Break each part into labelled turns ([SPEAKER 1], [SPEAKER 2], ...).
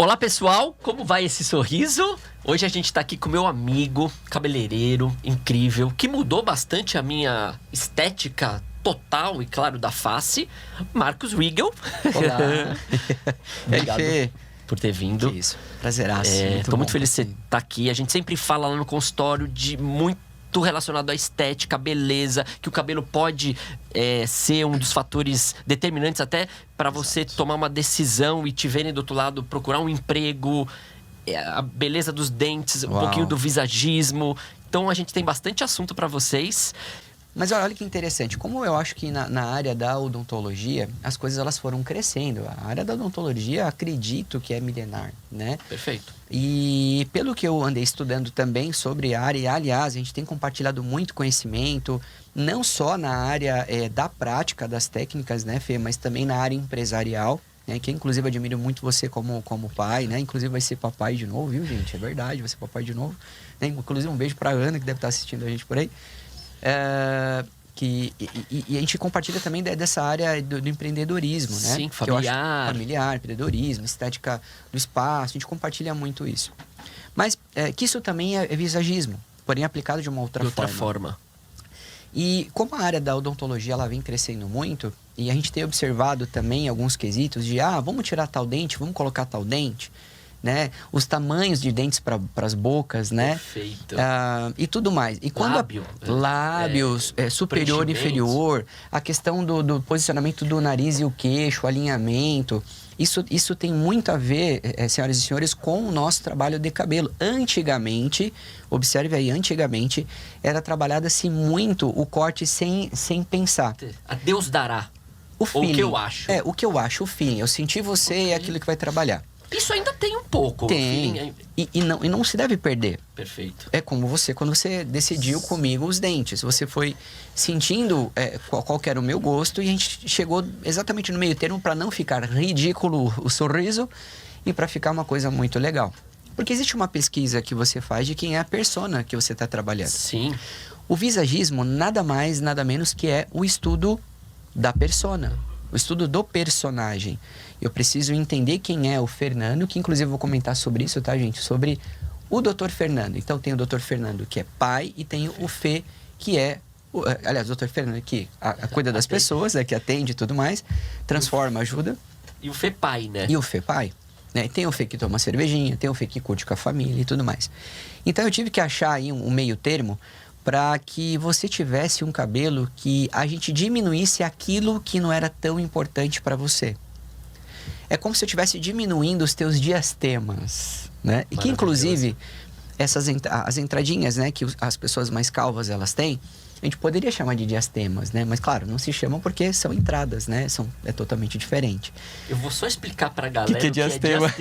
[SPEAKER 1] Olá pessoal, como vai esse sorriso? Hoje a gente tá aqui com meu amigo, cabeleireiro, incrível, que mudou bastante a minha estética total e claro da face, Marcos Riegel.
[SPEAKER 2] Olá.
[SPEAKER 1] Obrigado por ter vindo.
[SPEAKER 2] Que isso, prazeraço.
[SPEAKER 1] Tô muito feliz de você estar aqui. A gente sempre fala lá no consultório de muito relacionado à estética, beleza, que o cabelo pode ser um dos fatores determinantes até para você tomar uma decisão e te verem do outro lado, procurar um emprego, a beleza dos dentes, um pouquinho do visagismo. Então a gente tem bastante assunto para vocês.
[SPEAKER 2] Mas olha que interessante, como eu acho que na área da odontologia, as coisas elas foram crescendo. A área da odontologia, acredito que é milenar, né?
[SPEAKER 1] Perfeito.
[SPEAKER 2] E pelo que eu andei estudando também sobre a área, e aliás, a gente tem compartilhado muito conhecimento, não só na área da prática, das técnicas, né, Fê, mas também na área empresarial, né, que inclusive admiro muito você como pai, né? Inclusive vai ser papai de novo, viu, gente? É verdade, vai ser papai de novo. Né? Inclusive um beijo pra Ana, que deve estar assistindo a gente por aí. E a gente compartilha também dessa área do empreendedorismo, né?
[SPEAKER 1] Sim, familiar.
[SPEAKER 2] Familiar, empreendedorismo, estética do espaço, a gente compartilha muito isso. Mas que isso também é visagismo, porém aplicado de uma outra forma. E como a área da odontologia ela vem crescendo muito, e a gente tem observado também alguns quesitos de, vamos tirar tal dente, vamos colocar tal dente, né? Os tamanhos de dentes para as bocas, né?
[SPEAKER 1] Perfeito.
[SPEAKER 2] E tudo mais. E quando lábios, superior e inferior, a questão do posicionamento do nariz e o queixo, alinhamento, isso tem muito a ver, senhoras e senhores, com o nosso trabalho de cabelo. Antigamente, observe aí, antigamente era trabalhado-se muito o corte sem pensar.
[SPEAKER 1] A Deus dará.
[SPEAKER 2] O feeling.
[SPEAKER 1] O que eu acho.
[SPEAKER 2] O que eu acho, o feeling. Eu senti você é aquilo que vai trabalhar.
[SPEAKER 1] Isso ainda tem um pouco.
[SPEAKER 2] Tem. E não se deve perder.
[SPEAKER 1] Perfeito.
[SPEAKER 2] É como quando você decidiu comigo os dentes. Você foi sentindo qual que era o meu gosto e a gente chegou exatamente no meio termo para não ficar ridículo o sorriso e para ficar uma coisa muito legal. Porque existe uma pesquisa que você faz de quem é a persona que você está trabalhando.
[SPEAKER 1] Sim.
[SPEAKER 2] O visagismo nada mais, nada menos que é o estudo da persona. O estudo do personagem. Eu preciso entender quem é o Fernando, que inclusive eu vou comentar sobre isso, tá, gente? Sobre o Dr. Fernando. Então tem o Dr. Fernando que é pai e tem o Fê que é... aliás, o Dr. Fernando que cuida das pessoas, que atende e tudo mais, transforma, ajuda.
[SPEAKER 1] E o Fê pai, né?
[SPEAKER 2] E o Fê pai. Né? Tem o Fê que toma cervejinha, tem o Fê que curte com a família e tudo mais. Então eu tive que achar aí um meio termo para que você tivesse um cabelo que a gente diminuísse aquilo que não era tão importante para você. É como se eu estivesse diminuindo os teus diastemas, né? E que, inclusive, as entradinhas, né, que as pessoas mais calvas elas têm, a gente poderia chamar de diastemas, né? Mas, claro, não se chamam porque são entradas, né? É totalmente diferente.
[SPEAKER 1] Eu vou só explicar pra galera
[SPEAKER 2] que é diastema.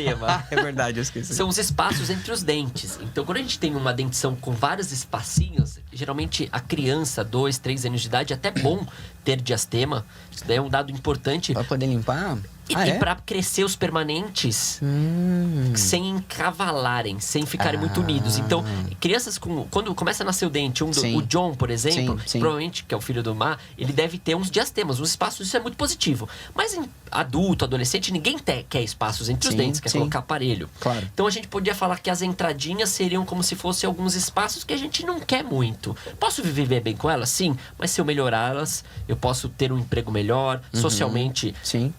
[SPEAKER 1] É
[SPEAKER 2] verdade, eu esqueci.
[SPEAKER 1] São os espaços entre os dentes. Então, quando a gente tem uma dentição com vários espacinhos, geralmente a criança, 2, 3 anos de idade, é até bom ter diastema. Isso daí é um dado importante.
[SPEAKER 2] Para poder limpar?
[SPEAKER 1] E para crescer os permanentes sem encavalarem, sem ficarem muito unidos. Então, crianças quando começa a nascer o dente, o John, por exemplo, provavelmente, que é o filho do Mar, ele deve ter uns diastemas, uns espaços, isso é muito positivo. Mas em adulto, adolescente, ninguém quer espaços entre os dentes, quer colocar aparelho.
[SPEAKER 2] Claro.
[SPEAKER 1] Então, a gente podia falar que as entradinhas seriam como se fossem alguns espaços que a gente não quer muito. Posso viver bem com elas? Sim. Mas se eu melhorá-las, eu posso ter um emprego melhor, socialmente,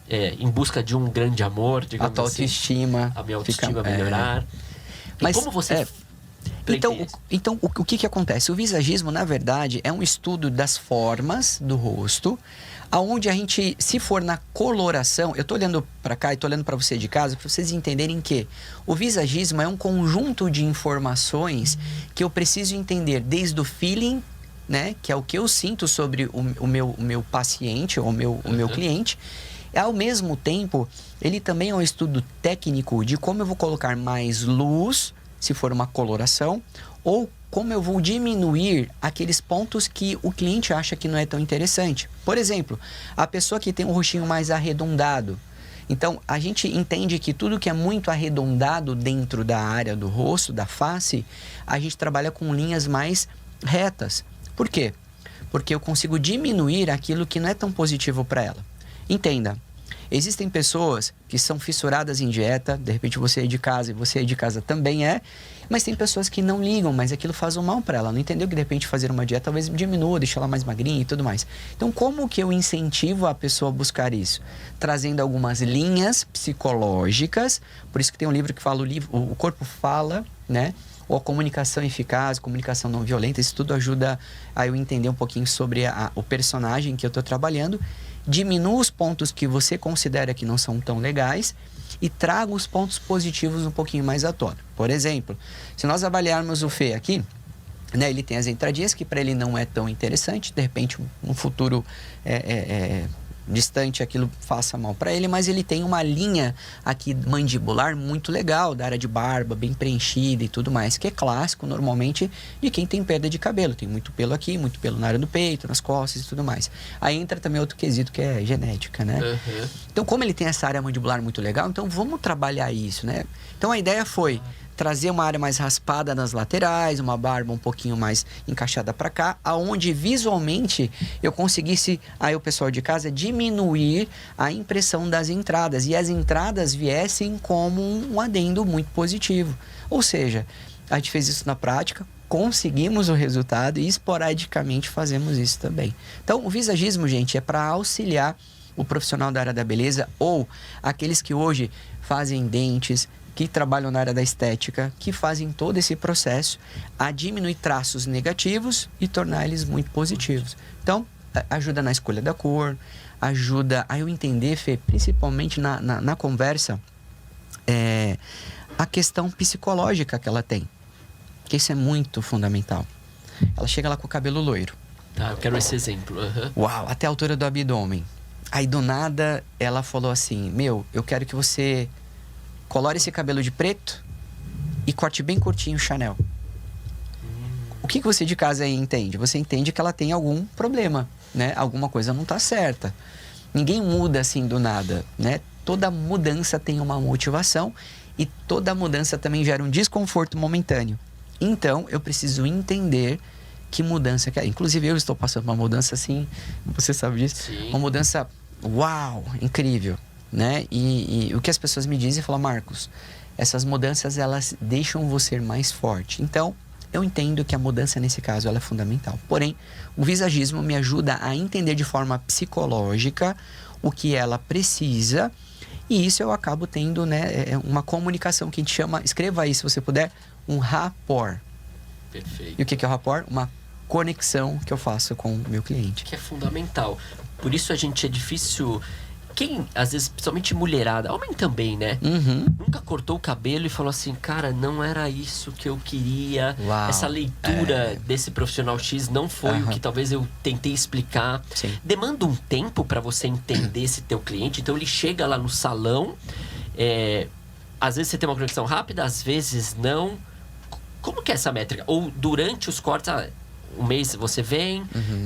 [SPEAKER 1] em busca de um grande amor, digamos
[SPEAKER 2] a tua
[SPEAKER 1] assim.
[SPEAKER 2] autoestima.
[SPEAKER 1] A minha autoestima melhorar.
[SPEAKER 2] Mas
[SPEAKER 1] como você...
[SPEAKER 2] Então, o que acontece? O visagismo, na verdade, é um estudo das formas do rosto, aonde a gente, se for na coloração, eu tô olhando para cá e tô olhando para você de casa, para vocês entenderem que o visagismo é um conjunto de informações que eu preciso entender desde o feeling, né, que é o que eu sinto sobre o meu paciente ou o meu cliente. Ao mesmo tempo, ele também é um estudo técnico de como eu vou colocar mais luz, se for uma coloração, ou como eu vou diminuir aqueles pontos que o cliente acha que não é tão interessante. Por exemplo, a pessoa que tem um rostinho mais arredondado. Então, a gente entende que tudo que é muito arredondado dentro da área do rosto, da face, a gente trabalha com linhas mais retas. Por quê? Porque eu consigo diminuir aquilo que não é tão positivo para ela. Entenda, Existem pessoas que são fissuradas em dieta, de repente você é de casa e você é de casa também mas tem pessoas que não ligam, mas aquilo faz um mal para ela. Não entendeu que de repente fazer uma dieta talvez diminua, deixa ela mais magrinha e tudo mais. Então, como que eu incentivo a pessoa a buscar isso? Trazendo algumas linhas psicológicas, por isso que tem um livro que fala, o corpo fala, né? Ou a comunicação eficaz, comunicação não violenta, isso tudo ajuda a eu entender um pouquinho sobre o personagem que eu estou trabalhando. Diminua os pontos que você considera que não são tão legais e traga os pontos positivos um pouquinho mais à tona. Por exemplo, se nós avaliarmos o Fê aqui, né, ele tem as entradinhas que para ele não é tão interessante, de repente um futuro distante aquilo faça mal para ele, mas ele tem uma linha aqui mandibular muito legal, da área de barba, bem preenchida e tudo mais, que é clássico normalmente de quem tem perda de cabelo. Tem muito pelo aqui, muito pelo na área do peito, nas costas e tudo mais. Aí entra também outro quesito que é genética, né? Uhum. Então, como ele tem essa área mandibular muito legal, então vamos trabalhar isso, né? Então, a ideia foi trazer uma área mais raspada nas laterais, uma barba um pouquinho mais encaixada para cá, aonde visualmente eu conseguisse, aí o pessoal de casa, diminuir a impressão das entradas e as entradas viessem como um adendo muito positivo. Ou seja, a gente fez isso na prática, conseguimos o resultado e esporadicamente fazemos isso também. Então, o visagismo, gente, é para auxiliar o profissional da área da beleza ou aqueles que hoje fazem dentes, que trabalham na área da estética, que fazem todo esse processo a diminuir traços negativos e tornar eles muito positivos. Então, ajuda na escolha da cor, ajuda a eu entender, Fê, principalmente na conversa, a questão psicológica que ela tem, que isso é muito fundamental. Ela chega lá com o cabelo loiro.
[SPEAKER 1] Tá, eu quero esse exemplo. Uhum.
[SPEAKER 2] Uau, até a altura do abdômen. Aí, do nada, ela falou assim, eu quero que você colore esse cabelo de preto e corte bem curtinho o Chanel. O que você de casa aí entende? Você entende que ela tem algum problema, né? Alguma coisa não está certa. Ninguém muda assim do nada, né? Toda mudança tem uma motivação e toda mudança também gera um desconforto momentâneo. Então, eu preciso entender que mudança que é. Inclusive, eu estou passando uma mudança assim, você sabe disso? Sim. Uma mudança, uau, incrível. Né? E o que as pessoas me dizem, falam, Marcos, essas mudanças elas deixam você mais forte. Então, eu entendo que a mudança nesse caso ela é fundamental. Porém, o visagismo me ajuda a entender de forma psicológica o que ela precisa e isso eu acabo tendo, né, uma comunicação que a gente chama, escreva aí se você puder, um rapport.
[SPEAKER 1] Perfeito.
[SPEAKER 2] E o que é o rapport? Uma conexão que eu faço com o meu cliente.
[SPEAKER 1] Que é fundamental. Por isso a gente é difícil... Quem, às vezes, principalmente mulherada, homem também, né?
[SPEAKER 2] Uhum.
[SPEAKER 1] Nunca cortou o cabelo e falou assim, cara, não era isso que eu queria.
[SPEAKER 2] Uau.
[SPEAKER 1] Essa leitura desse profissional X não foi o que talvez eu tentei explicar.
[SPEAKER 2] Sim.
[SPEAKER 1] Demanda um tempo para você entender esse teu cliente. Então, ele chega lá no salão. Às vezes, você tem uma conexão rápida, às vezes não. Como que é essa métrica? Ou durante os cortes, um mês você vem,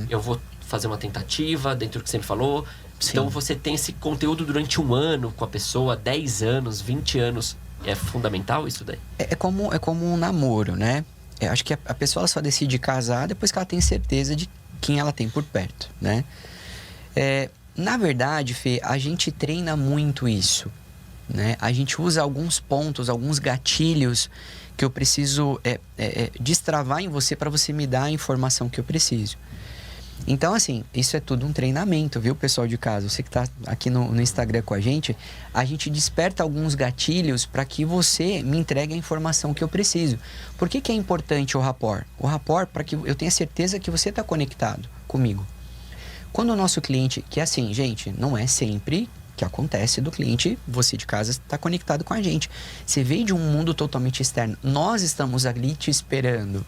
[SPEAKER 1] eu vou fazer uma tentativa dentro do que você me falou. Sim. Então, você tem esse conteúdo durante um ano com a pessoa, 10 anos, 20 anos. É fundamental isso daí?
[SPEAKER 2] É como um namoro, né? Acho que a pessoa ela só decide casar depois que ela tem certeza de quem ela tem por perto, né? Na verdade, Fê, a gente treina muito isso, né? A gente usa alguns pontos, alguns gatilhos que eu preciso destravar em você para você me dar a informação que eu preciso. Então, assim, isso é tudo um treinamento, viu, pessoal de casa? Você que está aqui no Instagram com a gente desperta alguns gatilhos para que você me entregue a informação que eu preciso. Por que é importante o rapport? O rapport para que eu tenha certeza que você está conectado comigo. Quando o nosso cliente, que é assim, gente, não é sempre que acontece do cliente, você de casa está conectado com a gente. Você veio de um mundo totalmente externo. Nós estamos ali te esperando.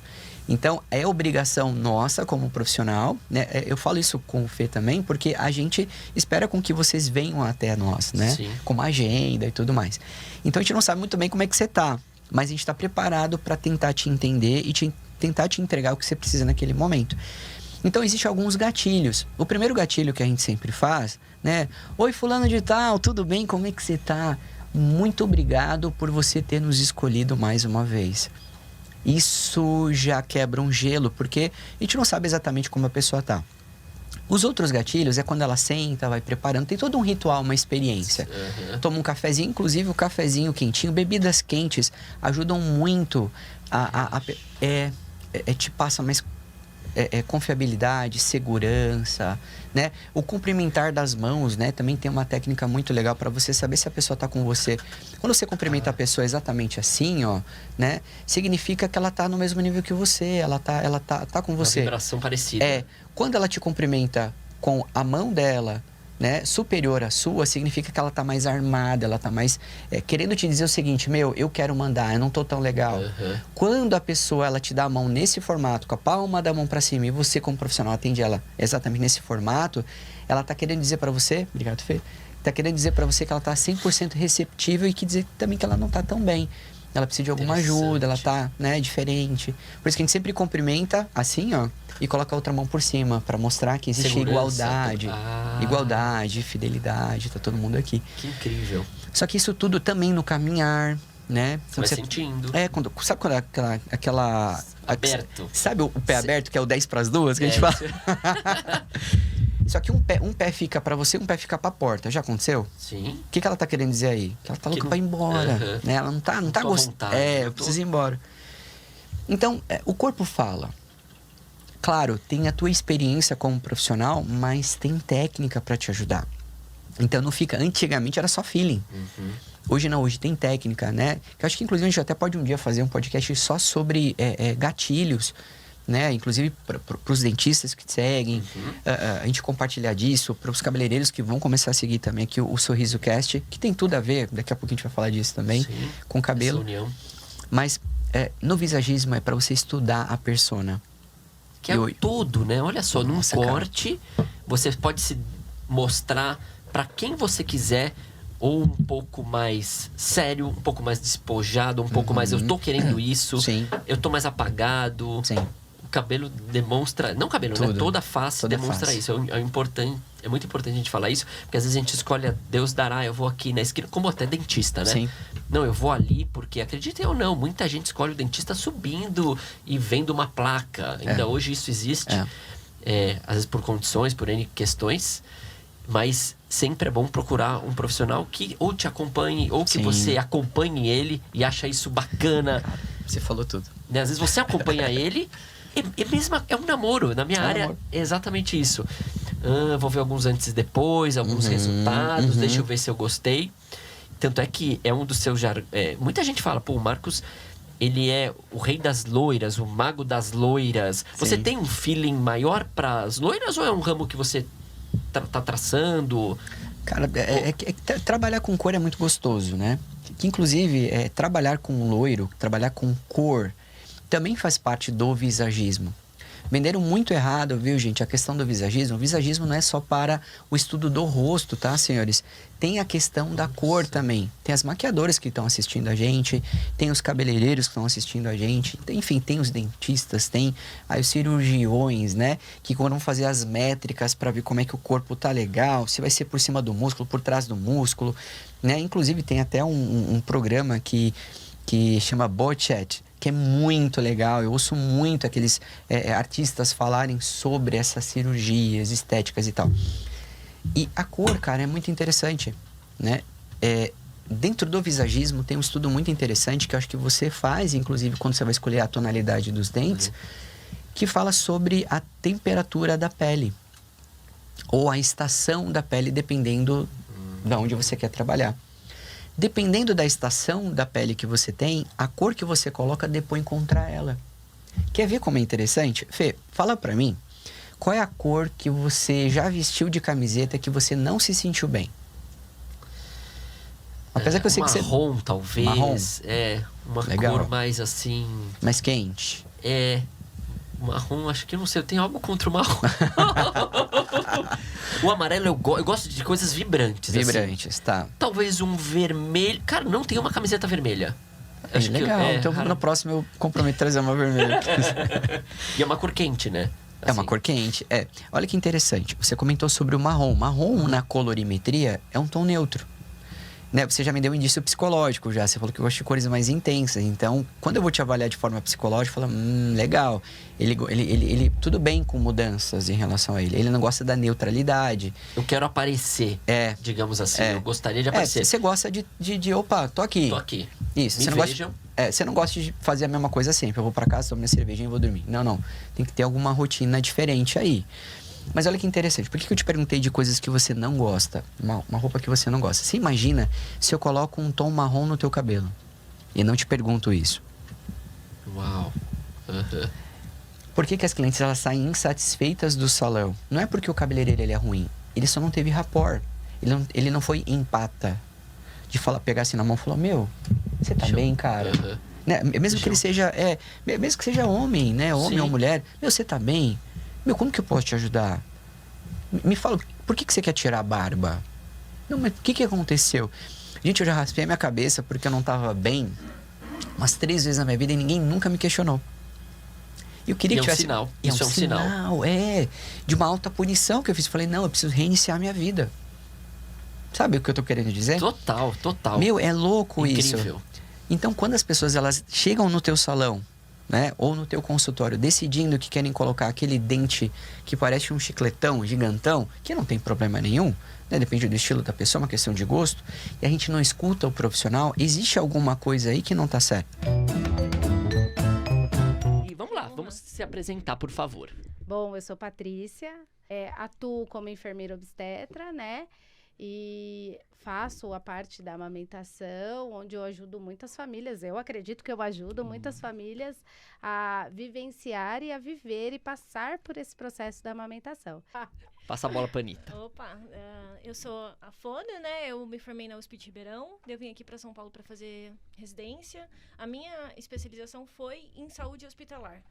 [SPEAKER 2] Então, é obrigação nossa como profissional, né? Eu falo isso com o Fê também, porque a gente espera com que vocês venham até nós, né?
[SPEAKER 1] Sim.
[SPEAKER 2] Com uma agenda e tudo mais. Então, a gente não sabe muito bem como é que você tá, mas a gente está preparado para tentar te entender e tentar te entregar o que você precisa naquele momento. Então, existem alguns gatilhos. O primeiro gatilho que a gente sempre faz, né? Oi, fulano de tal, tudo bem? Como é que você tá? Muito obrigado por você ter nos escolhido mais uma vez. Isso já quebra um gelo, porque a gente não sabe exatamente como a pessoa tá. Os outros gatilhos é quando ela senta, vai preparando. Tem todo um ritual, uma experiência. Toma um cafezinho, inclusive o cafezinho quentinho. Bebidas quentes ajudam muito te passa mais confiabilidade, segurança, né? O cumprimentar das mãos, né? Também tem uma técnica muito legal para você saber se a pessoa tá com você. Quando você cumprimenta a pessoa exatamente assim, ó, né? Significa que ela tá no mesmo nível que você, ela tá com você.
[SPEAKER 1] Uma vibração parecida.
[SPEAKER 2] Quando ela te cumprimenta com a mão dela, né, superior à sua, significa que ela tá mais armada, ela tá mais querendo te dizer o seguinte: eu quero mandar, eu não tô tão legal. Quando a pessoa ela te dá a mão nesse formato, com a palma da mão para cima, e você como profissional atende ela exatamente nesse formato, ela tá querendo dizer para você, obrigado, Fê, tá querendo dizer para você que ela tá 100% receptível e que dizer também que ela não tá tão bem. Ela precisa de alguma ajuda, ela tá, né, diferente. Por isso que a gente sempre cumprimenta assim, ó, e coloca a outra mão por cima, para mostrar que existe igualdade. Igualdade, fidelidade, tá todo mundo aqui.
[SPEAKER 1] Que incrível.
[SPEAKER 2] Só que isso tudo também no caminhar, né?
[SPEAKER 1] Você vai sentindo.
[SPEAKER 2] Sabe quando aquela...
[SPEAKER 1] Aberto.
[SPEAKER 2] Sabe o pé aberto, que é o 10 para as 2, que a gente fala? Só que um pé fica para você, um pé fica para a porta. Já aconteceu?
[SPEAKER 1] Sim.
[SPEAKER 2] O que ela tá querendo dizer aí? Que ela tá louca para ir embora, né? Ela não tá gostando. Eu preciso ir embora. Então, o corpo fala. Claro, tem a tua experiência como profissional, mas tem técnica para te ajudar. Então não fica... Antigamente era só feeling. Hoje não, hoje tem técnica, né? Que eu acho que inclusive a gente até pode um dia fazer um podcast só sobre gatilhos, né? Inclusive para os dentistas que te seguem, a gente compartilhar disso, para os cabeleireiros que vão começar a seguir também aqui o Sorriso Cast, que tem tudo a ver, daqui a pouco a gente vai falar disso também, com cabelo.
[SPEAKER 1] Essa união.
[SPEAKER 2] Mas no visagismo é para você estudar a persona.
[SPEAKER 1] Que é tudo, né? Olha só, num corte, você pode se mostrar para quem você quiser, ou um pouco mais sério, um pouco mais despojado, um pouco mais eu tô querendo isso, eu tô mais apagado. O cabelo demonstra, não cabelo, tudo, né? Toda a face demonstra isso. É muito importante a gente falar isso, porque às vezes a gente escolhe, Deus dará, eu vou aqui na esquina, como até dentista, né? Não, eu vou ali porque, acreditem ou não, muita gente escolhe o dentista subindo e vendo uma placa. Ainda hoje isso existe, às vezes por condições, por N questões, mas sempre é bom procurar um profissional que ou te acompanhe, ou que você acompanhe ele e acha isso bacana.
[SPEAKER 2] Você falou tudo.
[SPEAKER 1] Né? Às vezes você acompanha ele, é um namoro. Na minha área é exatamente isso. Vou ver alguns antes e depois, alguns resultados, deixa eu ver se eu gostei. Tanto é que é um dos seus... muita gente fala, o Marcos, ele é o rei das loiras, o mago das loiras. Você tem um feeling maior para as loiras ou é um ramo que você tá traçando?
[SPEAKER 2] Cara, trabalhar com cor é muito gostoso, né? Que inclusive, trabalhar com loiro, trabalhar com cor, também faz parte do visagismo. Venderam muito errado, viu, gente? A questão do visagismo. O visagismo não é só para o estudo do rosto, tá, senhores? Tem a questão da cor também. Tem as maquiadoras que estão assistindo a gente, tem os cabeleireiros que estão assistindo a gente, enfim, tem os dentistas, tem aí os cirurgiões, né? Que vão fazer as métricas para ver como é que o corpo tá legal, se vai ser por cima do músculo, por trás do músculo, né? Inclusive tem até um programa que chama Bochet, que é muito legal. Eu ouço muito aqueles artistas falarem sobre essas cirurgias estéticas e tal. E a cor, cara, é muito interessante, né? Dentro do visagismo tem um estudo muito interessante que eu acho que você faz, inclusive, quando você vai escolher a tonalidade dos dentes, que fala sobre a temperatura da pele ou a estação da pele, dependendo de onde você quer trabalhar. Dependendo da estação da pele que você tem, a cor que você coloca depõe contra ela. Quer ver como é interessante? Fê, fala pra mim, qual é a cor que você já vestiu de camiseta que você não se sentiu bem? Apesar que eu sei que você...
[SPEAKER 1] Marrom, talvez.
[SPEAKER 2] Marrom?
[SPEAKER 1] Uma
[SPEAKER 2] legal.
[SPEAKER 1] Cor mais assim...
[SPEAKER 2] Mais quente?
[SPEAKER 1] Marrom, acho que eu não sei, eu tenho algo contra o marrom. O amarelo eu gosto de coisas vibrantes.
[SPEAKER 2] Vibrantes,
[SPEAKER 1] assim.
[SPEAKER 2] Tá.
[SPEAKER 1] Talvez um vermelho. Cara, não tem uma camiseta vermelha.
[SPEAKER 2] Acho legal, então no próximo eu comprometo trazer uma vermelha.
[SPEAKER 1] E é uma cor quente, né?
[SPEAKER 2] É uma cor quente. Olha que interessante, você comentou sobre o marrom. Marrom na colorimetria é um tom neutro. né, você já me deu um indício psicológico já. Você falou que gosta de cores mais intensas. Então, quando eu vou te avaliar de forma psicológica, eu falo, legal. Ele tudo bem com mudanças em relação a ele. Ele não gosta da neutralidade.
[SPEAKER 1] Eu quero aparecer, digamos assim. Eu gostaria de aparecer.
[SPEAKER 2] Você gosta de opa, tô aqui.
[SPEAKER 1] Tô aqui.
[SPEAKER 2] Isso.
[SPEAKER 1] Me
[SPEAKER 2] Você não
[SPEAKER 1] vejam.
[SPEAKER 2] você não gosta de fazer a mesma coisa sempre. Eu vou pra casa, tomo minha cervejinha e vou dormir. Não. Tem que ter alguma rotina diferente aí. Mas olha que interessante. Por que eu te perguntei de coisas que você não gosta? Uma roupa que você não gosta. Você imagina se eu coloco um tom marrom no teu cabelo? E não te pergunto isso.
[SPEAKER 1] Uau. Uhum.
[SPEAKER 2] Por que as clientes elas saem insatisfeitas do salão? Não é porque o cabeleireiro ele é ruim. Ele só não teve rapport. Ele não foi empata. De pegar assim na mão e falar, você tá bem, cara?
[SPEAKER 1] Uhum.
[SPEAKER 2] Né? Mesmo que ele seja, mesmo que seja homem, né? Homem ou mulher. Você tá bem? Como que eu posso te ajudar? Me fala, por que você quer tirar a barba? Não, mas o que aconteceu? Gente, eu já raspei a minha cabeça porque eu não tava bem umas 3 vezes na minha vida e ninguém nunca me questionou. Eu queria que tivesse...
[SPEAKER 1] sinal.
[SPEAKER 2] Isso é um sinal. De uma alta punição que eu fiz. Falei, não, eu preciso reiniciar a minha vida. Sabe o que eu tô querendo dizer?
[SPEAKER 1] Total.
[SPEAKER 2] É louco isso.
[SPEAKER 1] Incrível.
[SPEAKER 2] Então, quando as pessoas elas chegam no teu salão, né, ou no teu consultório, decidindo que querem colocar aquele dente que parece um chicletão gigantão, que não tem problema nenhum, né, depende do estilo da pessoa, uma questão de gosto, e a gente não escuta o profissional, existe alguma coisa aí que não tá certa.
[SPEAKER 1] E vamos lá, vamos se apresentar, por favor.
[SPEAKER 3] Bom, eu sou Patrícia, atuo como enfermeira obstetra, né? E faço a parte da amamentação, onde eu ajudo muitas famílias. Eu acredito que eu ajudo muitas famílias a vivenciar e a viver e passar por esse processo da amamentação.
[SPEAKER 1] Passa a bola pra Anitta.
[SPEAKER 4] Opa, eu sou a Fônia, né? Eu me formei na USP de Ribeirão. Eu vim aqui para São Paulo para fazer residência. A minha especialização foi em saúde hospitalar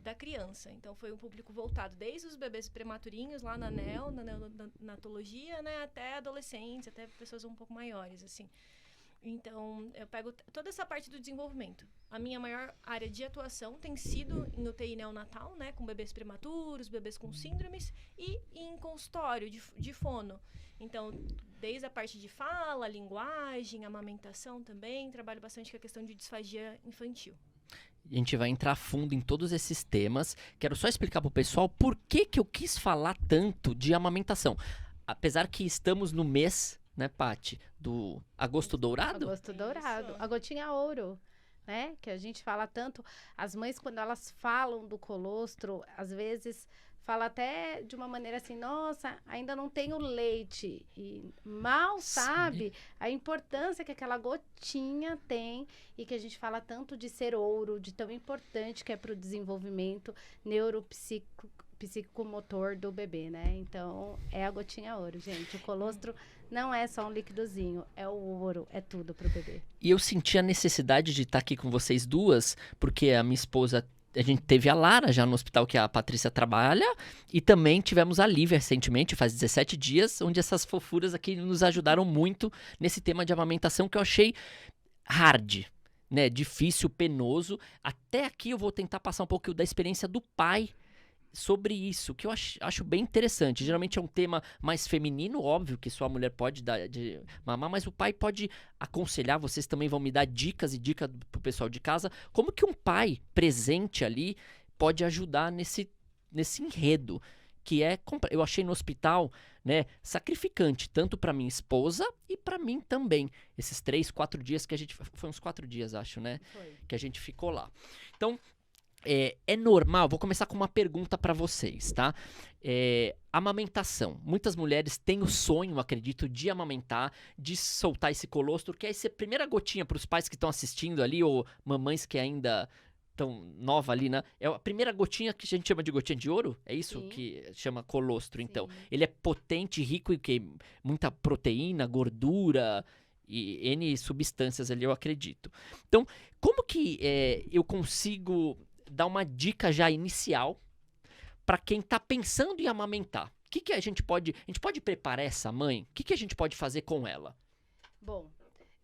[SPEAKER 4] da criança. Então, foi um público voltado desde os bebês prematurinhos, lá na neonatologia, né, até adolescentes, até pessoas um pouco maiores, assim. Então, eu pego toda essa parte do desenvolvimento. A minha maior área de atuação tem sido em UTI neonatal, né, com bebês prematuros, bebês com síndromes, e em consultório de fono. Então, desde a parte de fala, linguagem, amamentação também, trabalho bastante com a questão de disfagia infantil.
[SPEAKER 1] A gente vai entrar fundo em todos esses temas. Quero só explicar pro pessoal por que eu quis falar tanto de amamentação. Apesar que estamos no mês, né, Paty, do Agosto Dourado?
[SPEAKER 3] Agosto Dourado. A gotinha ouro, né? Que a gente fala tanto. As mães, quando elas falam do colostro, às vezes fala até de uma maneira assim, nossa, ainda não tenho leite. E mal sabe a importância que aquela gotinha tem e que a gente fala tanto de ser ouro, de tão importante que é para o desenvolvimento psicomotor do bebê, né? Então, é a gotinha ouro, gente. O colostro não é só um líquidozinho, é o ouro, é tudo pro bebê.
[SPEAKER 1] E eu senti a necessidade de estar aqui com vocês duas, porque a minha esposa... A gente teve a Lara já no hospital que a Patrícia trabalha e também tivemos a Lívia recentemente, faz 17 dias, onde essas fofuras aqui nos ajudaram muito nesse tema de amamentação que eu achei hard, né? Difícil, penoso. Até aqui eu vou tentar passar um pouco da experiência do pai sobre isso, que eu acho bem interessante. Geralmente é um tema mais feminino, óbvio que só a mulher pode dar de mamar, mas o pai pode aconselhar, vocês também vão me dar dicas e dicas pro pessoal de casa, como que um pai presente ali pode ajudar nesse enredo, que eu achei no hospital, né, sacrificante, tanto para minha esposa e para mim também. Esses 3, 4 dias que a gente... Foi uns 4 dias, acho, né?
[SPEAKER 3] Foi.
[SPEAKER 1] Que a gente ficou lá. Então, é normal, vou começar com uma pergunta para vocês, tá? Amamentação. Muitas mulheres têm o sonho, acredito, de amamentar, de soltar esse colostro, que é essa primeira gotinha para os pais que estão assistindo ali, ou mamães que ainda estão nova ali, né? É a primeira gotinha que a gente chama de gotinha de ouro, é isso? Sim. Que chama colostro, então.
[SPEAKER 3] Sim.
[SPEAKER 1] Ele é potente, rico em muita proteína, gordura... e N substâncias ali, eu acredito. Então, como que eu consigo dar uma dica já inicial para quem está pensando em amamentar? O que a gente pode preparar essa mãe? O que a gente pode fazer com ela?
[SPEAKER 3] Bom,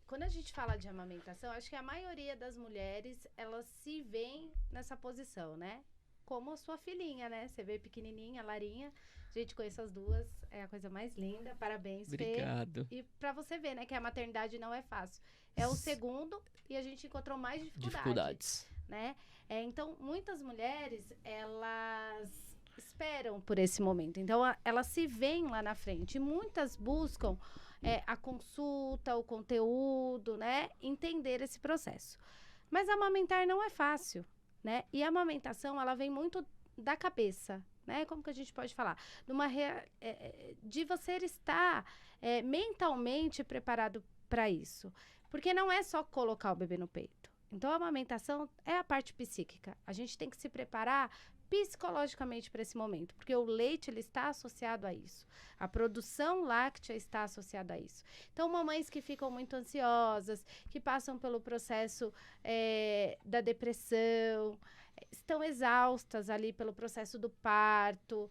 [SPEAKER 3] quando a gente fala de amamentação, acho que a maioria das mulheres, elas se veem nessa posição, né? como a sua filhinha, né? Você vê pequenininha, Larinha. Gente, conheço as duas, é a coisa mais linda. Parabéns, Fê.
[SPEAKER 1] Obrigado.
[SPEAKER 3] E pra você ver, né, que a maternidade não é fácil. É o segundo e a gente encontrou mais dificuldades. Né? Então, muitas mulheres, elas esperam por esse momento. Então, elas se veem lá na frente. E muitas buscam a consulta, o conteúdo, né? Entender esse processo. Mas amamentar não é fácil, né? E a amamentação, ela vem muito da cabeça, né? Como que a gente pode falar? De você estar mentalmente preparado para isso. Porque não é só colocar o bebê no peito. Então, a amamentação é a parte psíquica. A gente tem que se preparar psicologicamente para esse momento, porque o leite ele está associado a isso. A produção láctea está associada a isso. Então, mamães que ficam muito ansiosas, que passam pelo processo da depressão, estão exaustas ali pelo processo do parto,